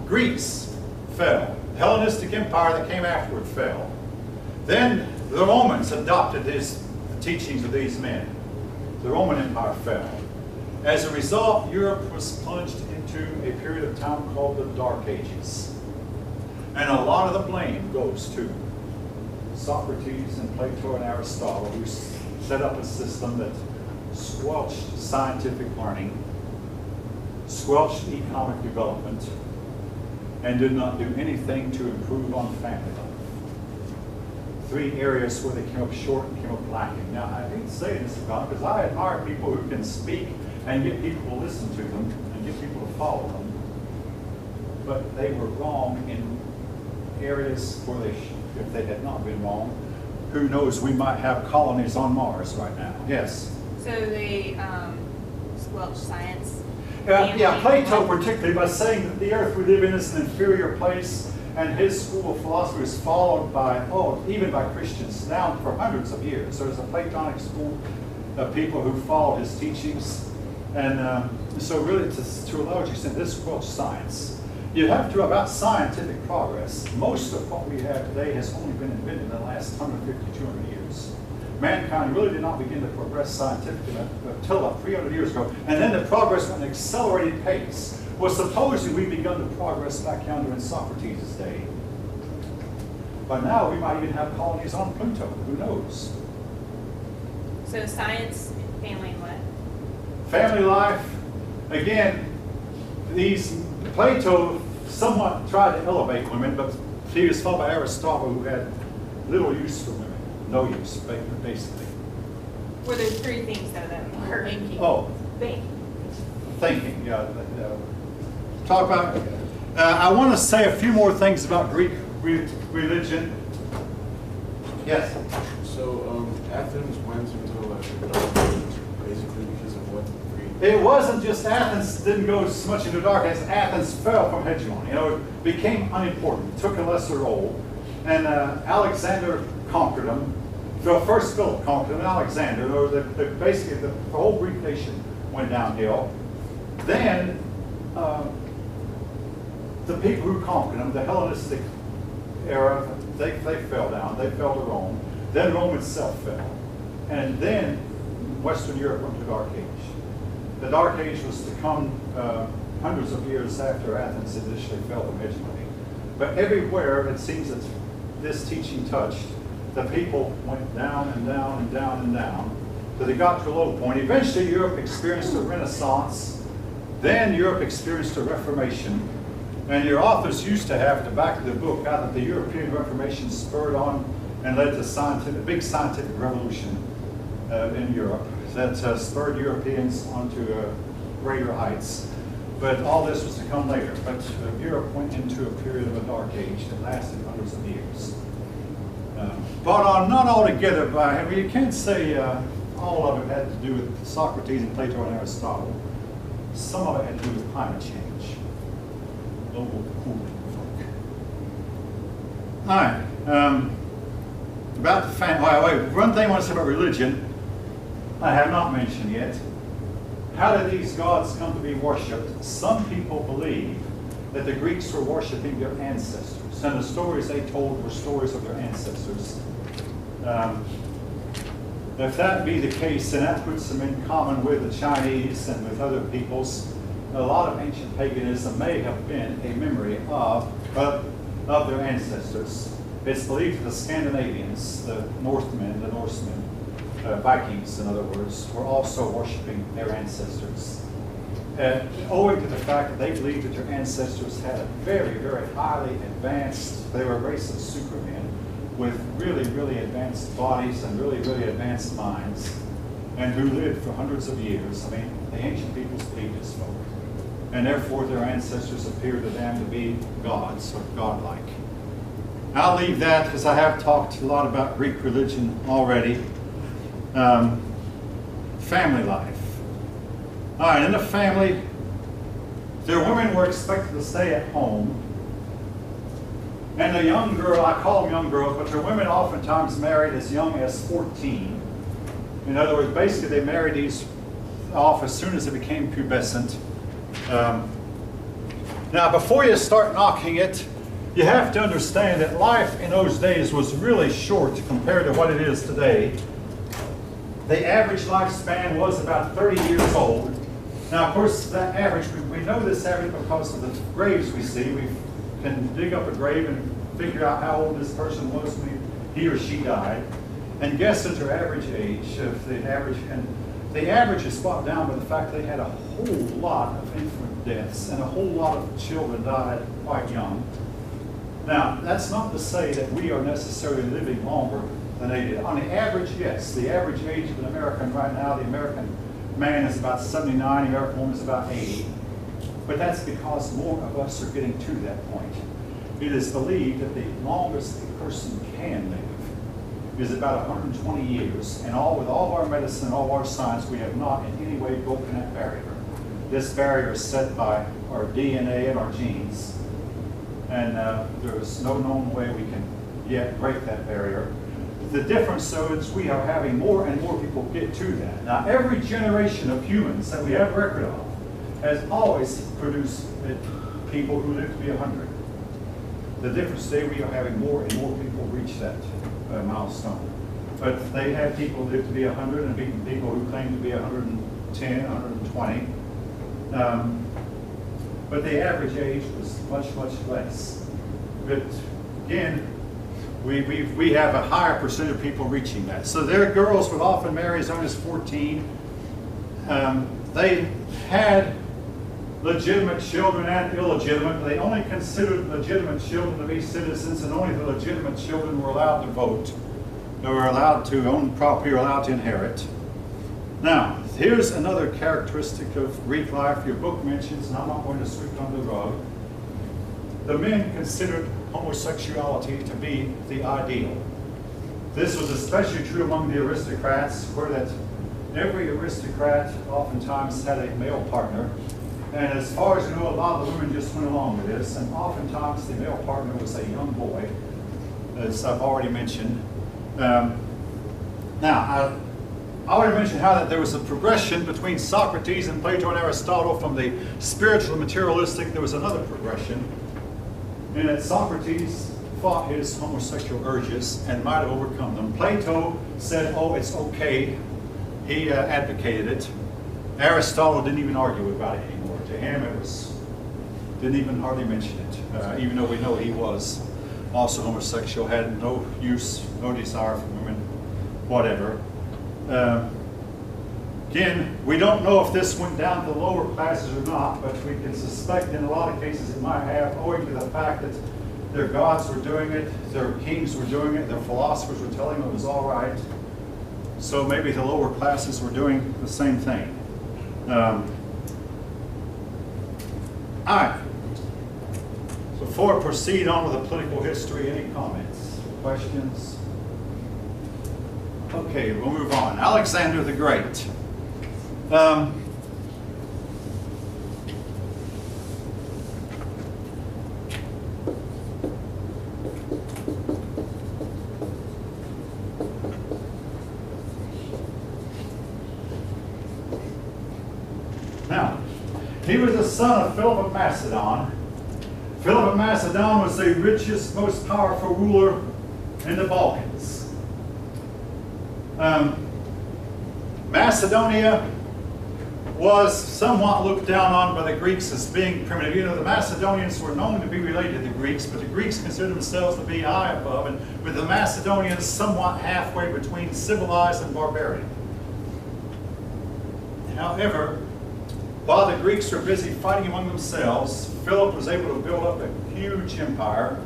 Greece fell. The Hellenistic Empire that came afterward fell. Then the Romans adopted the teachings of these men. The Roman Empire fell. As a result, Europe was plunged into a period of time called the Dark Ages. And a lot of the blame goes to Socrates and Plato and Aristotle, who set up a system that squelched scientific learning, squelched economic development, and did not do anything to improve on family life. Three areas where they came up short and came up lacking. Now, I hate to say this about because I admire people who can speak and get people to listen to them and get people to follow them. But they were wrong in areas where if they had not been wrong, who knows, we might have colonies on Mars right now. Yes? So they squelch science? Plato particularly, by saying that the earth we live in is an inferior place, and his school of philosophy is followed by, even by Christians now for hundreds of years. There's a Platonic school of people who followed his teachings. And so really, to a large extent, this squelched science. You have to, about scientific progress, most of what we have today has only been invented in the last 150, 200 years. Mankind really did not begin to progress scientifically until about 300 years ago, and then the progress went at an accelerated pace. Well, supposing we've begun to progress back yonder in Socrates' day. By now, we might even have colonies on Pluto, who knows? So science, family, and what? Family life, again, Plato somewhat tried to elevate women, but he was followed by Aristotle, who had little use for women, no use, basically. Were there three things, though, that were thinking? Thinking, yeah. Talk about, I want to say a few more things about Greek religion. Yes? So, Athens went into like dark age, basically because of what Greek. It wasn't just Athens didn't go so much into dark ages. Athens fell from hegemony. It became unimportant, took a lesser role. And Alexander conquered them. First Philip conquered them, Alexander, or basically the whole Greek nation went downhill. Then the people who conquered them, the Hellenistic era, they fell down. They fell to Rome. Then Rome itself fell. And then Western Europe went to the Dark Age. The Dark Age was to come hundreds of years after Athens initially fell to hegemony. But everywhere it seems that this teaching touched, the people went down and down and down and down, till they got to a low point. Eventually Europe experienced a Renaissance. Then Europe experienced a Reformation. And your authors used to have at the back of the book out that the European Reformation spurred on and led to big scientific revolution in Europe that spurred Europeans onto greater heights. But all this was to come later. But Europe went into a period of a dark age that lasted hundreds of years. But not altogether, you can't say all of it had to do with Socrates and Plato and Aristotle. Some of it had to do with climate change. Global cooling, folk. All right. About the family. One thing I want to say about religion, I have not mentioned yet. How did these gods come to be worshipped? Some people believe that the Greeks were worshiping their ancestors, and the stories they told were stories of their ancestors. If that be the case, then that puts them in common with the Chinese and with other peoples. A lot of ancient paganism may have been a memory of their ancestors. It's believed that the Scandinavians, the Northmen, Vikings in other words, were also worshiping their ancestors. Owing to the fact that they believed that their ancestors had a very, very highly advanced, they were a race of supermen with really, really advanced bodies and really, really advanced minds, and who lived for hundreds of years. I mean, the ancient peoples believed this folk. And therefore their ancestors appear to them to be gods or godlike. I'll leave that because I have talked a lot about Greek religion already. Family life. All right, in the family, their women were expected to stay at home. And the young girl, I call them young girls, but their women oftentimes married as young as 14. In other words, basically they married these off as soon as they became pubescent. Now, before you start knocking it, you have to understand that life in those days was really short compared to what it is today. The average lifespan was about 30 years old. Now, of course, that average, we know this average because of the graves we see. We can dig up a grave and figure out how old this person was when he or she died, and guess at their average age. The average is brought down by the fact they had a whole lot of infant deaths, and a whole lot of children died quite young. Now, that's not to say that we are necessarily living longer than they did. On the average, yes. The average age of an American right now, the American man is about 79, the American woman is about 80. But that's because more of us are getting to that point. It is believed that the longest a person can live is about 120 years. And with all of our medicine and all of our science, we have not in any way broken that barrier. This barrier is set by our DNA and our genes. And there is no known way we can yet break that barrier. The difference, though, is we are having more and more people get to that. Now, every generation of humans that we have record of has always produced people who live to be 100. The difference today, we are having more and more people reach that milestone. But they have people who live to be 100 and people who claim to be 110, 120. But the average age was much, much less. But again, we have a higher percent of people reaching that. So their girls would often marry as young as 14. They had legitimate children and illegitimate. They only considered legitimate children to be citizens, and only the legitimate children were allowed to vote. They were allowed to own property, or allowed to inherit. Now, here's another characteristic of Greek life your book mentions, and I'm not going to sweep it under the rug. The men considered homosexuality to be the ideal. This was especially true among the aristocrats, where that every aristocrat oftentimes had a male partner. And as far as you know, a lot of the women just went along with this, and oftentimes the male partner was a young boy, as I've already mentioned. Now, I already mentioned how that there was a progression between Socrates and Plato and Aristotle from the spiritual and materialistic. There was another progression in that Socrates fought his homosexual urges and might have overcome them. Plato said, oh, it's okay. He advocated it. Aristotle didn't even argue about it anymore. To him, it was, didn't even hardly mention it, even though we know he was also homosexual, had no use, no desire for women, whatever. Again, we don't know if this went down to the lower classes or not, but we can suspect in a lot of cases it might have, owing to the fact that their gods were doing it, their kings were doing it, their philosophers were telling them it was all right. So maybe the lower classes were doing the same thing. All right. Before I proceed on with the political history, any comments, questions? Okay, we'll move on. Alexander the Great. Now, he was the son of Philip of Macedon. Philip of Macedon was the richest, most powerful ruler in the Balkans. Macedonia was somewhat looked down on by the Greeks as being primitive. You know, the Macedonians were known to be related to the Greeks, but the Greeks considered themselves to be high above, and with the Macedonians somewhat halfway between civilized and barbarian. However, while the Greeks were busy fighting among themselves, Philip was able to build up a huge empire.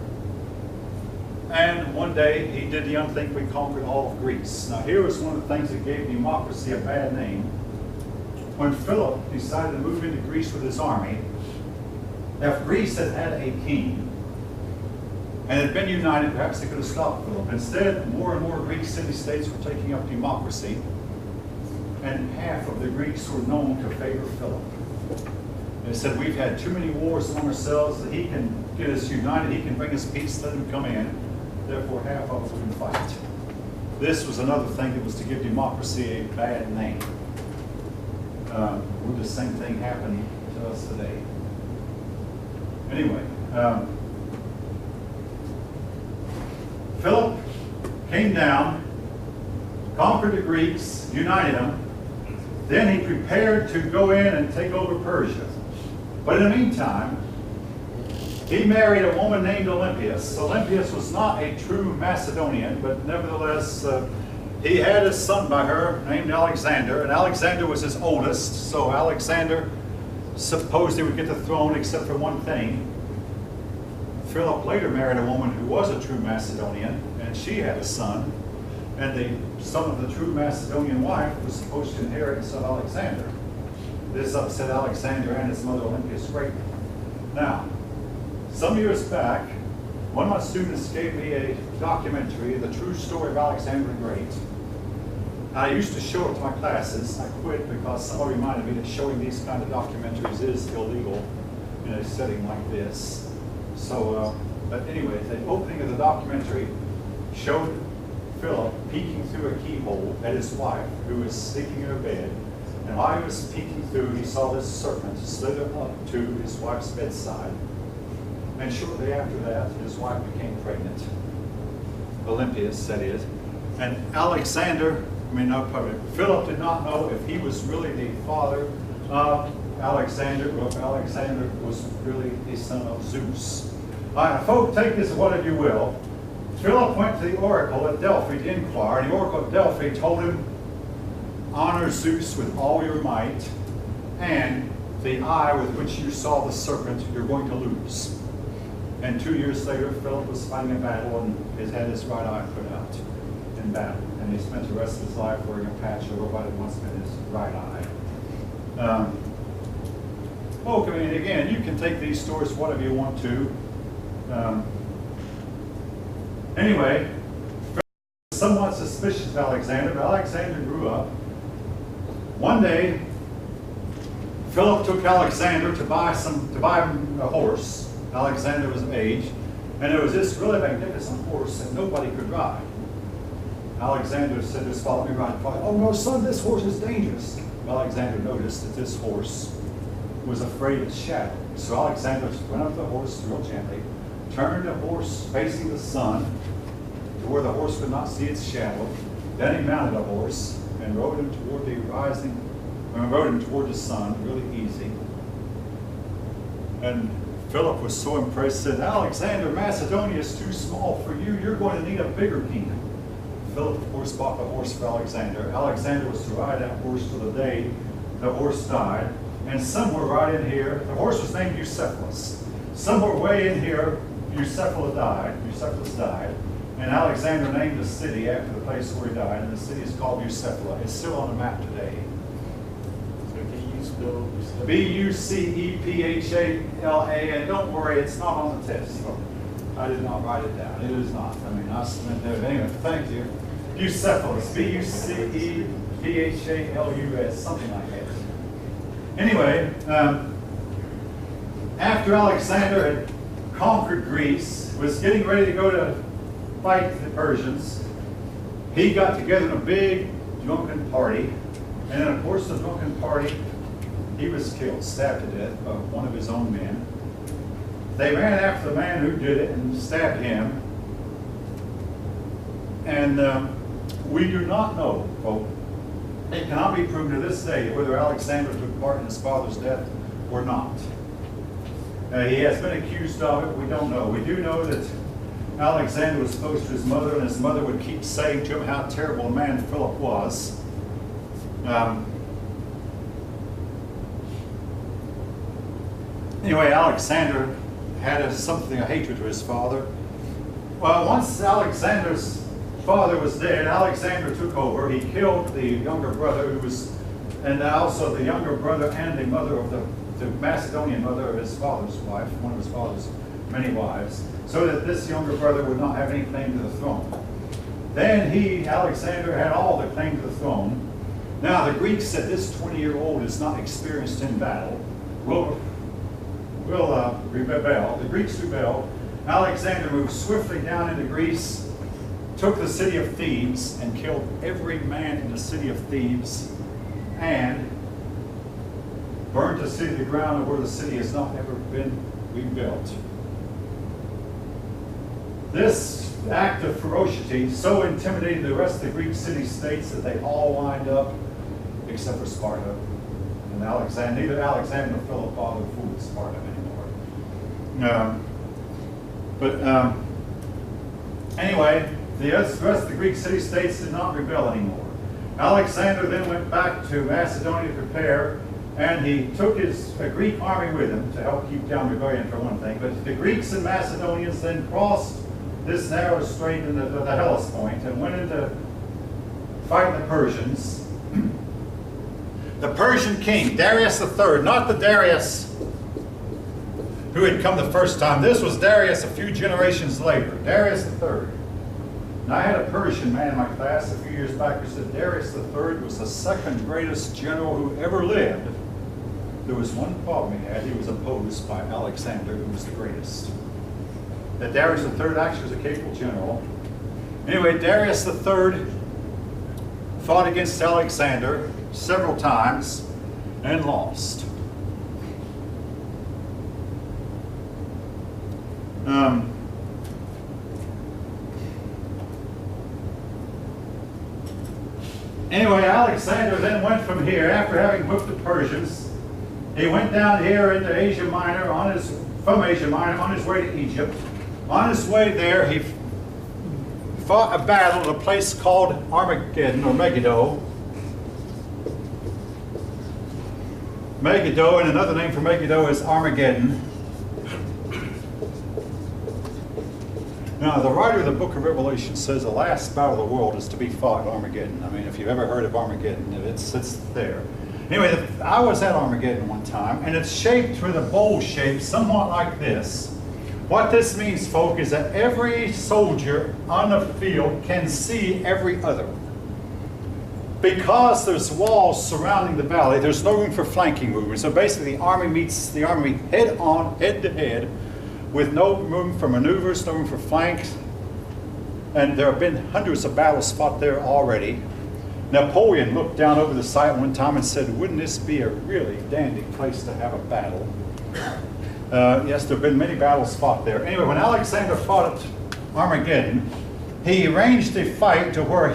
And one day, he did the unthinkable, conquered all of Greece. Now, here was one of the things that gave democracy a bad name. When Philip decided to move into Greece with his army, if Greece had had a king and had been united, perhaps they could have stopped Philip. Instead, more and more Greek city-states were taking up democracy, and half of the Greeks were known to favor Philip. They said, we've had too many wars among ourselves, that he can get us united, he can bring us peace, let him come in. Therefore, half of us can fight. This was another thing that was to give democracy a bad name. Would the same thing happen to us today? Anyway, Philip came down, conquered the Greeks, united them. Then he prepared to go in and take over Persia. But in the meantime, he married a woman named Olympias. Olympias was not a true Macedonian, but nevertheless, he had a son by her named Alexander, and Alexander was his oldest, so Alexander supposed he would get the throne except for one thing. Philip later married a woman who was a true Macedonian, and she had a son, and the son of the true Macedonian wife was supposed to inherit the son of Alexander. This upset Alexander and his mother Olympias greatly. Now, some years back, one of my students gave me a documentary, The True Story of Alexander the Great. I used to show it to my classes. I quit because someone reminded me that showing these kind of documentaries is illegal in a setting like this. So, but anyway, the opening of the documentary showed Philip peeking through a keyhole at his wife, who was sleeping in her bed. And while he was peeking through, he saw this serpent slither up to his wife's bedside. And shortly after that, his wife became pregnant. Olympias, that is. And Philip did not know if he was really the father of Alexander, or if Alexander was really the son of Zeus. Folks, take this whatever you will. Philip went to the oracle at Delphi to inquire, and the oracle at Delphi told him, honor Zeus with all your might, and the eye with which you saw the serpent, you're going to lose. And 2 years later, Philip was fighting a battle and had his right eye put out in battle. And he spent the rest of his life wearing a patch over what had once been his right eye. Okay, again, you can take these stories whatever you want to. Anyway, Philip was somewhat suspicious of Alexander, but Alexander grew up. One day, Philip took Alexander to buy him a horse. Alexander was of age, and there was this really magnificent horse that nobody could ride. Alexander said to his father, "Let me ride." "Oh no, son, this horse is dangerous." Alexander noticed that this horse was afraid of shadow. So Alexander went up to the horse real gently, turned the horse facing the sun to where the horse could not see its shadow. Then he mounted the horse and rode him toward the sun, really easy. And Philip was so impressed, said, "Alexander, Macedonia is too small for you. You're going to need a bigger kingdom." Philip, of course, bought the horse for Alexander. Alexander was to ride that horse till the day the horse died. And somewhere right in here, the horse was named Bucephalus. Somewhere way in here, Bucephalus died. And Alexander named the city after the place where he died. And the city is called Bucephala. It's still on the map today. So can you spell Bucephala. And don't worry, it's not on the test. I did not write it down. It is not. I mean, I spent there. Anyway, thank you. Bucephalus. Bucephalus. Something like that. Anyway, after Alexander had conquered Greece, was getting ready to go to fight the Persians, he got together in a big drunken party. And then, of course, the drunken party, he was killed, stabbed to death by one of his own men. They ran after the man who did it and stabbed him. And we do not know, folks. It cannot be proven to this day whether Alexander took part in his father's death or not. He has been accused of it. We don't know. We do know that Alexander was close to his mother, and his mother would keep saying to him how terrible a man Philip was. Anyway, Alexander had a hatred to his father. Well, once Alexander's father was dead, Alexander took over. He killed the younger brother and also the younger brother and the mother of the Macedonian mother of his father's wife, one of his father's many wives, so that this younger brother would not have any claim to the throne. Then Alexander, had all the claim to the throne. Now the Greeks said this 20-year-old is not experienced in battle, will rebel. The Greeks rebelled. Alexander moved swiftly down into Greece, took the city of Thebes, and killed every man in the city of Thebes, and burned the city to the ground where the city has not ever been rebuilt. This act of ferocity so intimidated the rest of the Greek city-states that they all lined up, except for Sparta. And neither Alexander nor Philip bothered to fool with Sparta anymore. Anyway, the rest of the Greek city-states did not rebel anymore. Alexander then went back to Macedonia to prepare, and he took a Greek army with him to help keep down rebellion for one thing. But the Greeks and Macedonians then crossed this narrow strait in the Hellespont and went into fighting the Persians. The Persian king, Darius III, not the Darius who had come the first time. This was Darius a few generations later, Darius III. And I had a Persian man in my class a few years back who said Darius III was the second greatest general who ever lived. There was one problem he had. He was opposed by Alexander, who was the greatest. That Darius III actually was a capable general. Anyway, Darius III fought against Alexander several times and lost. Anyway, Alexander then went from here, after having whipped the Persians, he went down here into Asia Minor, from Asia Minor, on his way to Egypt. On his way there, he fought a battle at a place called Armageddon, or Megiddo. Megiddo, and another name for Megiddo is Armageddon. Now, the writer of the book of Revelation says the last battle of the world is to be fought at Armageddon. I mean, if you've ever heard of Armageddon, it's there. Anyway, I was at Armageddon one time, and it's shaped with a bowl shape somewhat like this. What this means, folk, is that every soldier on the field can see every other. Because there's walls surrounding the valley, there's no room for flanking movement. So basically, the army meets head on, head to head, with no room for maneuvers, no room for flanks. and there have been hundreds of battles fought there already. Napoleon looked down over the site one time and said, wouldn't this be a really dandy place to have a battle? Yes, there have been many battles fought there. Anyway, when Alexander fought at Armageddon, he arranged a fight to where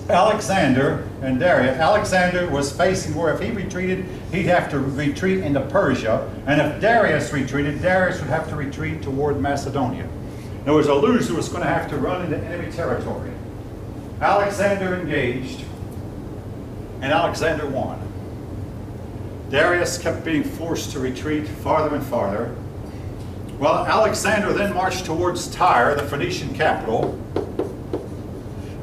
Alexander and Darius, Alexander was facing where if he retreated, he'd have to retreat into Persia, and if Darius retreated, Darius would have to retreat toward Macedonia. There was a loser who was going to have to run into enemy territory. Alexander engaged, and Alexander won. Darius kept being forced to retreat farther and farther. Well, Alexander then marched towards Tyre, the Phoenician capital.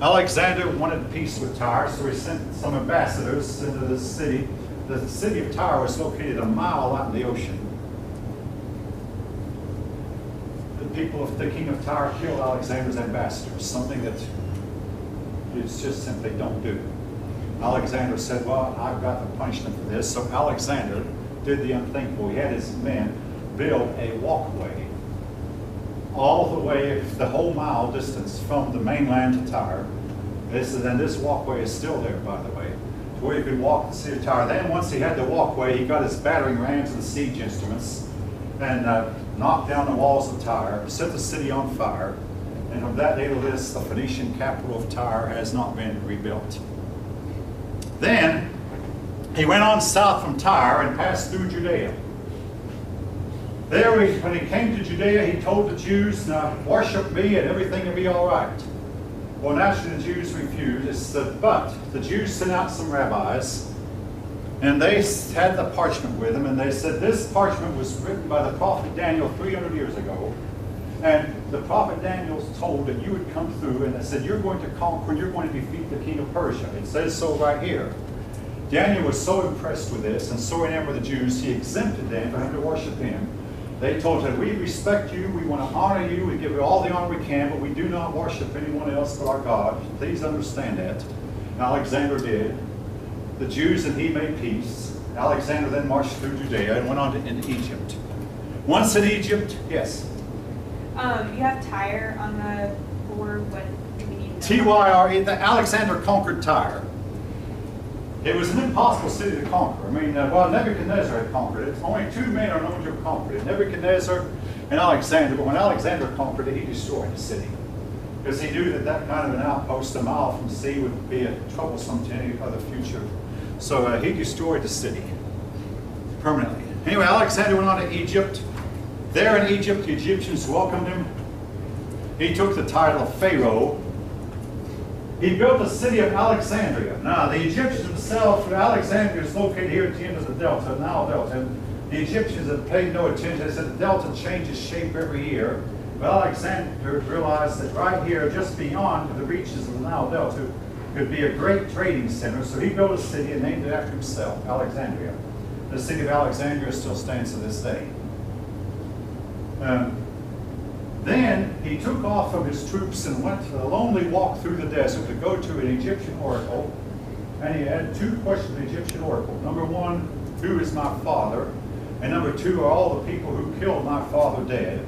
Alexander wanted peace with Tyre, so he sent some ambassadors into the city. The city of Tyre was located a mile out in the ocean. The king of Tyre killed Alexander's ambassadors, something that it's just simply don't do. Alexander said, well, I've got the punishment for this. So Alexander did the unthinkable. He had his men build a walkway all the way, the whole mile distance from the mainland to Tyre. This walkway is still there, by the way, to where you could walk the city of Tyre. Then once he had the walkway, he got his battering rams and siege instruments and knocked down the walls of Tyre, set the city on fire. And from that day to this, the Phoenician capital of Tyre has not been rebuilt. Then he went on south from Tyre and passed through Judea. There, when he came to Judea, he told the Jews, now worship me and everything will be all right. Well, naturally the Jews refused, but the Jews sent out some rabbis, and they had the parchment with them, and they said this parchment was written by the prophet Daniel 300 years ago. And the prophet Daniel was told that you would come through, and they said, you're going to conquer, you're going to defeat the king of Persia. It says so right here. Daniel was so impressed with this, and so enamored with the Jews, he exempted them for him to worship him. They told him, we respect you, we want to honor you, we give you all the honor we can, but we do not worship anyone else but our God. Please understand that. Alexander did. The Jews and he made peace. Alexander then marched through Judea and went on into Egypt. Once in Egypt, yes? You have Tyre on the board. What do we need to know? Tyre, Alexander conquered Tyre. It was an impossible city to conquer. I mean, well, Nebuchadnezzar had conquered it. Only two men are known to have conquered it, Nebuchadnezzar and Alexander. But when Alexander conquered it, he destroyed the city. Because he knew that that kind of an outpost a mile from the sea would be troublesome to any other future. So he destroyed the city permanently. Anyway, Alexander went on to Egypt. There in Egypt, the Egyptians welcomed him. He took the title of Pharaoh. He built the city of Alexandria. Now, the Egyptians themselves, Alexandria is located here at the end of the Delta, Nile Delta. And the Egyptians had paid no attention. They said the Delta changes shape every year. But Alexander realized that right here, just beyond the reaches of the Nile Delta, could be a great trading center. So he built a city and named it after himself, Alexandria. The city of Alexandria still stands to this day. Then he took off from his troops and went a lonely walk through the desert to go to an Egyptian oracle. And he had two questions of the Egyptian oracle. Number one, who is my father? And number two, are all the people who killed my father dead?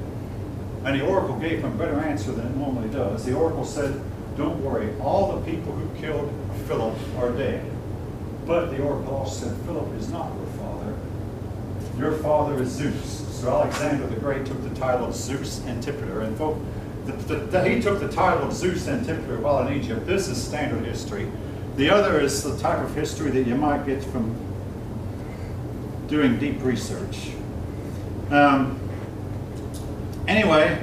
And the oracle gave him a better answer than it normally does. The oracle said, don't worry, all the people who killed Philip are dead. But the oracle also said, Philip is not your father. Your father is Zeus. So Alexander the Great took the title of Zeus Antipater. And folk, he took the title of Zeus Antipater while in Egypt. This is standard history. The other is the type of history that you might get from doing deep research. Anyway,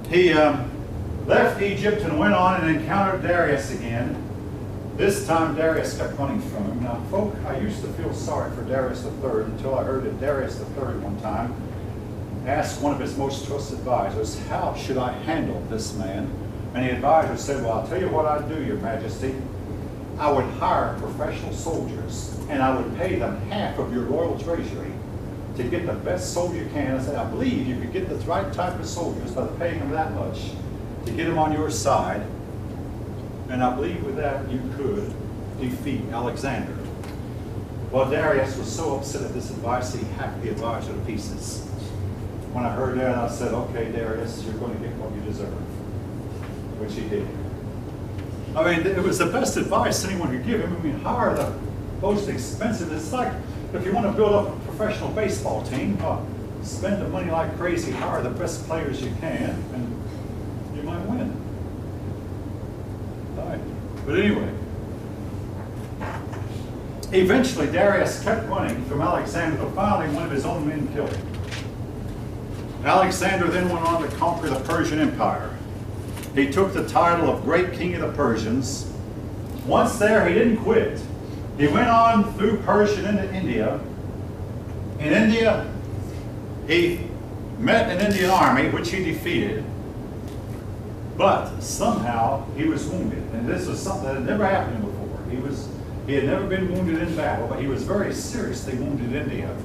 he left Egypt and went on and encountered Darius again. This time Darius kept running from him. Now, folk, I used to feel sorry for Darius III until I heard that Darius III one time asked one of his most trusted advisors, how should I handle this man? And the advisor said, well, I'll tell you what I'd do, Your Majesty. I would hire professional soldiers, and I would pay them half of your royal treasury to get the best soldier you can. I said, I believe you could get the right type of soldiers by paying them that much to get them on your side. And I believe with that you could defeat Alexander. Well, Darius was so upset at this advice, he hacked the advisor to pieces. when I heard that, I said, okay, Darius, you're going to get what you deserve, which he did. I mean, it was the best advice anyone could give him. I mean, hire the most expensive. It's like if you want to build up a professional baseball team, spend the money like crazy, hire the best players you can, and you might win. Right. But anyway, eventually Darius kept running from Alexander, but finally one of his own men killed him. Alexander then went on to conquer the Persian Empire. He took the title of Great King of the Persians. Once there, he didn't quit. He went on through Persia into India. In India, he met an Indian army, which he defeated. But somehow, he was wounded. And this was something that had never happened before. He had never been wounded in battle, but he was very seriously wounded in India.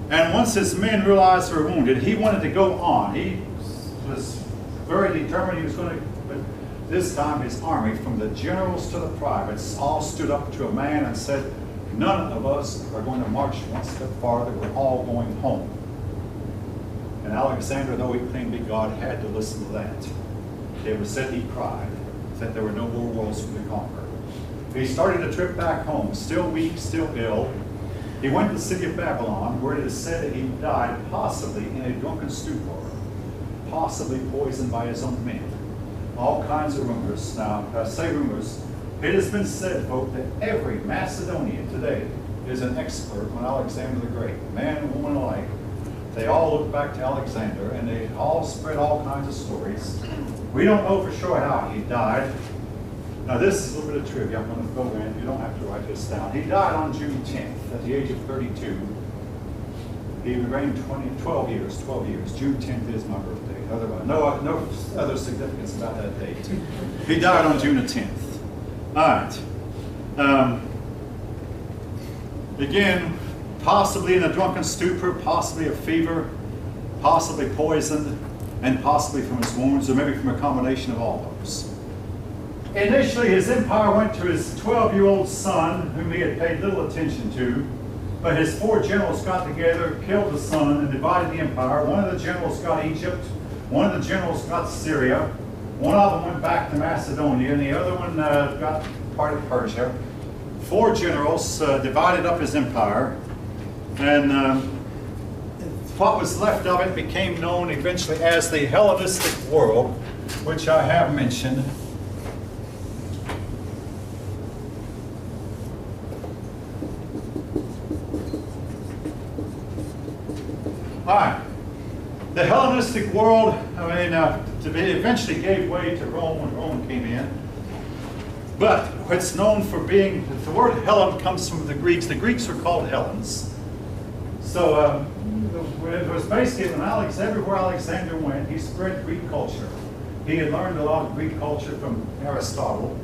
And once his men realized they were wounded, he wanted to go on. He was very determined he was going to, but this time his army, from the generals to the privates, all stood up to a man and said, none of us are going to march one step farther, we're all going home. And Alexander, though he claimed to be God, had to listen to that. It was said he cried, that there were no more worlds for the conqueror. He started a trip back home, still weak, still ill. He went to the city of Babylon, where it is said that he died possibly in a drunken stupor, possibly poisoned by his own men. All kinds of rumors. Now, I say rumors, it has been said, folk, that every Macedonian today is an expert on Alexander the Great, man and woman alike. They all look back to Alexander, and they all spread all kinds of stories. We don't know for sure how he died. Now, this is a little bit of trivia. I'm going to go in. You don't have to write this down. He died on June 10th at the age of 32. He reigned 12 years. June 10th is my birthday. Otherwise, no other significance about that date. He died on June the 10th. All right. Again, possibly in a drunken stupor, possibly a fever, possibly poisoned, and possibly from his wounds, or maybe from a combination of all those. Initially, his empire went to his 12-year-old son, whom he had paid little attention to. But his 4 generals got together, killed the son, and divided the empire. One of the generals got Egypt. One of the generals got Syria. One of them went back to Macedonia, and the other one got part of Persia. 4 generals divided up his empire. And what was left of it became known eventually as the Hellenistic world, which I have mentioned. All right. The Hellenistic world, eventually gave way to Rome when Rome came in. But it's known for being, the word Hellen comes from the Greeks. The Greeks were called Hellenes. So it was basically everywhere Alexander went, he spread Greek culture. He had learned a lot of Greek culture from Aristotle.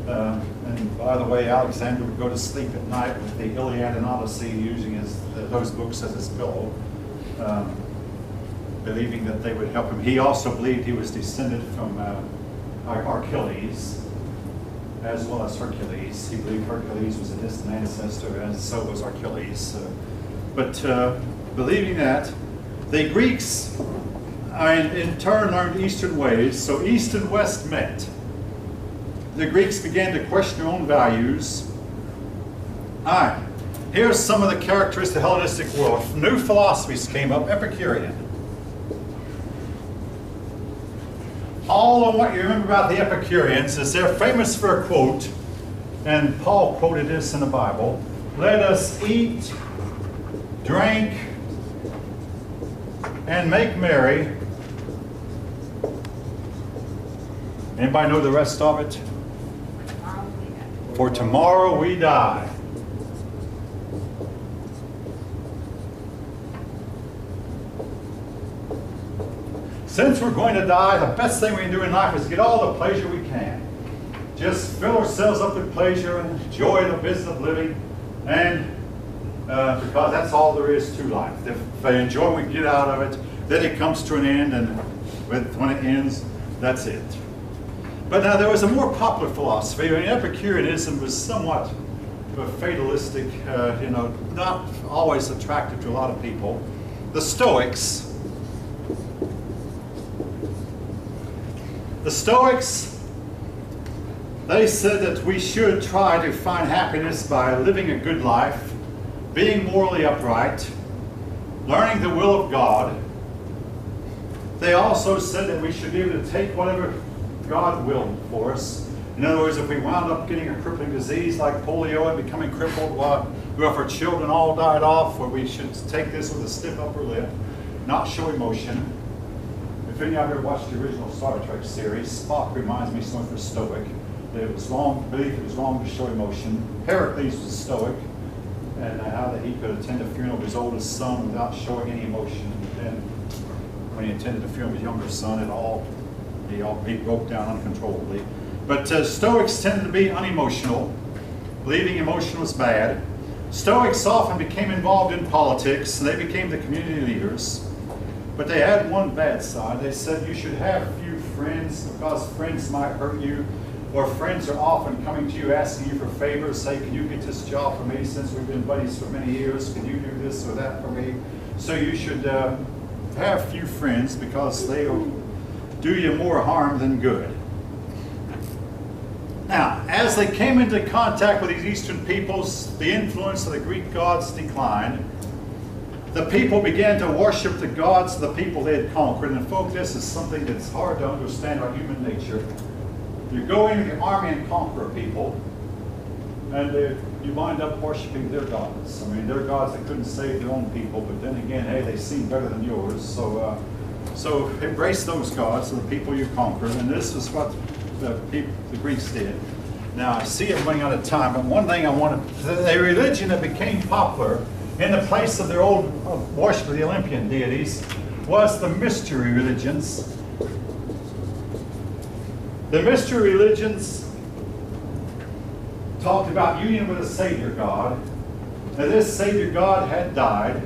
And by the way, Alexander would go to sleep at night with the Iliad and Odyssey, using those books as his pillow. Believing that they would help him. He also believed he was descended from Achilles, as well as Hercules. He believed Hercules was a distant ancestor, and so was Achilles. But believing that, the Greeks, in turn, learned Eastern ways, so East and West met. The Greeks began to question their own values. All right. Here's some of the characteristics of the Hellenistic world. New philosophies came up, Epicurean. All of what you remember about the Epicureans is they're famous for a quote, and Paul quoted this in the Bible: let us eat, drink, and make merry. Anybody know the rest of it? For tomorrow we die. Since we're going to die, the best thing we can do in life is get all the pleasure we can. Just fill ourselves up with pleasure and enjoy the business of living, and because that's all there is to life. If they enjoy, we get out of it, then it comes to an end, and when it ends, that's it. But now there was a more popular philosophy. Epicureanism was somewhat of a fatalistic, not always attractive to a lot of people. The Stoics, The Stoics, they said that we should try to find happiness by living a good life, being morally upright, learning the will of God. They also said that we should be able to take whatever God willed for us. In other words, if we wound up getting a crippling disease like polio and becoming crippled, while if our children all died off, or we should take this with a stiff upper lip, not show emotion. If any of you ever watched the original Star Trek series, Spock reminds me so much of a Stoic. That it was wrong, believed it was wrong to show emotion. Heracles was Stoic, and how that he could attend the funeral of his oldest son without showing any emotion. And when he attended the funeral of his younger son, he broke down uncontrollably. But Stoics tended to be unemotional, believing emotion was bad. Stoics often became involved in politics, and they became the community leaders. But they had one bad side. They said you should have few friends because friends might hurt you, or friends are often coming to you asking you for favors, say, can you get this job for me since we've been buddies for many years? Can you do this or that for me? So you should have few friends because they'll do you more harm than good. Now, as they came into contact with these Eastern peoples, the influence of the Greek gods declined. The people began to worship the gods of the people they had conquered. And folks, this is something that's hard to understand about human nature. You go into the army and conquer people, and you wind up worshiping their gods. I mean, their gods that couldn't save their own people, but then again, hey, they seem better than yours. So embrace those gods of the people you conquer. And this is what the Greeks did. Now, I see I'm running out of time, but one thing I want to, a religion that became popular in the place of their old worship of the Olympian deities was the mystery religions. The mystery religions talked about union with a Savior God. Now, this Savior God had died,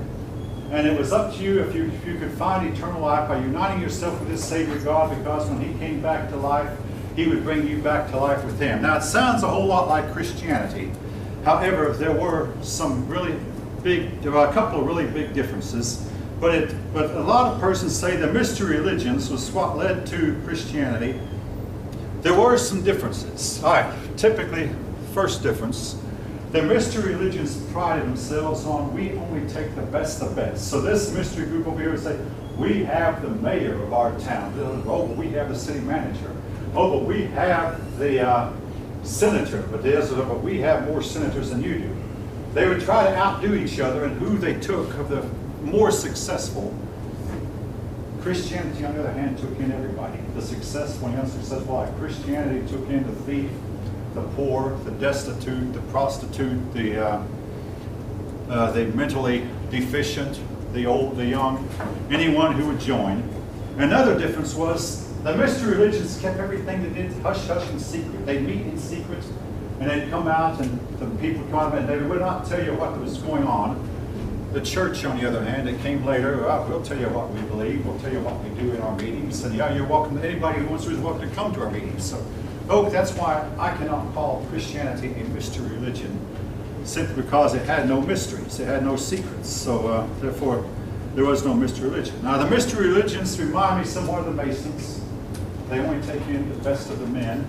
and it was up to you if you could find eternal life by uniting yourself with this Savior God, because when He came back to life, He would bring you back to life with Him. Now, it sounds a whole lot like Christianity. However, there were a couple of really big differences. But a lot of persons say the mystery religions was what led to Christianity. There were some differences. All right, typically, first difference, the mystery religions prided themselves on, we only take the best of best. So this mystery group over here would say, we have the mayor of our town. Oh, but we have the city manager. Oh, but we have the senator. But we have more senators than you do. They would try to outdo each other in who they took of the more successful. Christianity, on the other hand, took in everybody. The successful and unsuccessful. Like Christianity took in the thief, the poor, the destitute, the prostitute, the mentally deficient, the old, the young, anyone who would join. Another difference was the mystery religions kept everything they did hush-hush in secret. They'd meet in secret, and they'd come out, and the people would come out, and they would not tell you what was going on. The church, on the other hand, it came later. We'll tell you what we believe. We'll tell you what we do in our meetings. And yeah, you're welcome. Anybody who wants to is welcome to come to our meetings. So, that's why I cannot call Christianity a mystery religion, simply because it had no mysteries. It had no secrets. So, therefore, there was no mystery religion. Now, the mystery religions remind me somewhat of the Masons. They only take in the best of the men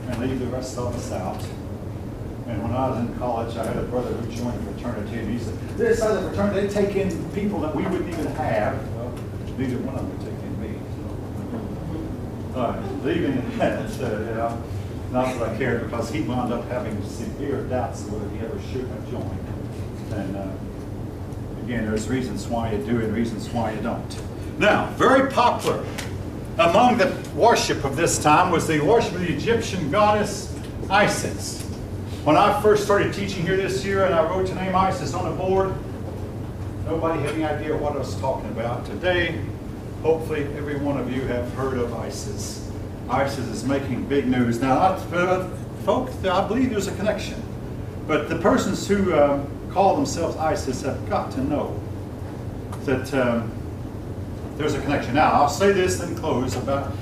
and leave the rest of us out. And when I was in college, I had a brother who joined a fraternity, and he said, this other fraternity, they take in people that we wouldn't even have. Well, neither one of them would take in me. So. Leaving that, not that I cared, because he wound up having severe doubts of whether he ever should have joined. And again, there's reasons why you do and reasons why you don't. Now, very popular among the worship of this time was the worship of the Egyptian goddess Isis. When I first started teaching here this year and I wrote the name Isis on the board, nobody had any idea what I was talking about. Today, hopefully every one of you have heard of Isis. Isis is making big news. Now, folks, I believe there's a connection. But the persons who call themselves Isis have got to know that there's a connection. Now, I'll say this and close about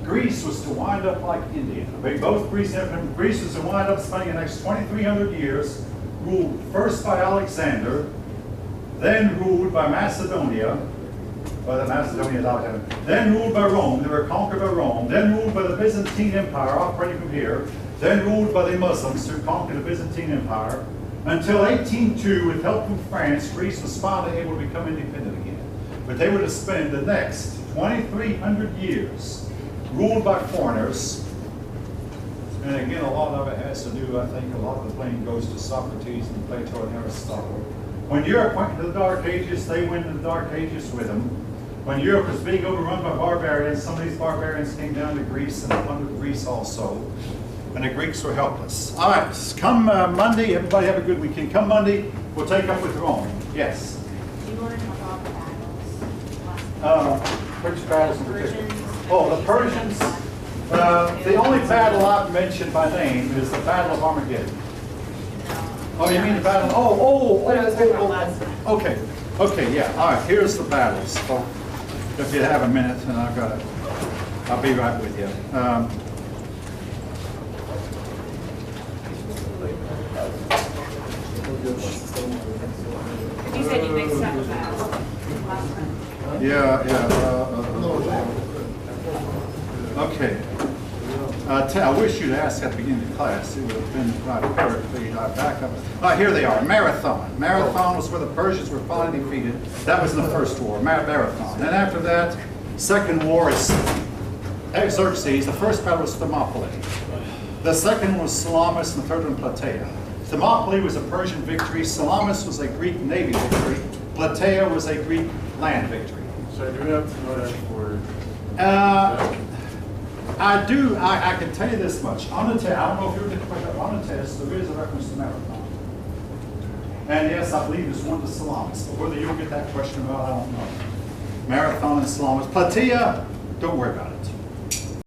Greece was to wind up like India. Both Greece was to wind up spending the next 2,300 years, ruled first by Alexander, then ruled by Macedonia, By the Macedonians, Alexander. Then ruled by Rome. They were conquered by Rome. Then ruled by the Byzantine Empire, operating from here. Then ruled by the Muslims who conquered the Byzantine Empire. Until 1802, with help from France, Greece was finally able to become independent again. But they were to spend the next 2,300 years ruled by foreigners. And again, a lot of it has to do, I think, a lot of the blame goes to Socrates and Plato and Aristotle. When Europe went into the Dark Ages, they went into the Dark Ages with them. When Europe was being overrun by barbarians, some of these barbarians came down to Greece and plundered Greece also. And the Greeks were helpless. All right, come Monday, everybody have a good weekend. Come Monday, we'll take up with Rome. Yes? Do you want to talk about the battles? Which battles in particular? Persians. Oh, the Persians. The only battle I've mentioned by name is the Battle of Armageddon. Oh, you mean the battle? What I was talking about last time. Okay, okay, yeah. All right, here's the battles. So if you have a minute, and I'll be right with you. You said you mixed up the battles last time. Yeah. Okay. I wish you'd asked at the beginning of the class. It would have been right perfectly back up. Here they are. Marathon. Marathon was where the Persians were finally defeated. That was in the first war, Marathon. And after that, second war is Xerxes. The first battle was Thermopylae. The second one was Salamis, and the third one Plataea. Thermopylae was a Persian victory. Salamis was a Greek navy victory. Plataea was a Greek land victory. So do we have to know that for? I do. I can tell you this much. On the test, I don't know if you're going to put that on the test. There is a reference to Marathon. And yes, I believe there's one to Salamis. But whether you'll get that question about, I don't know. Marathon and Salamis. Plataea, don't worry about it.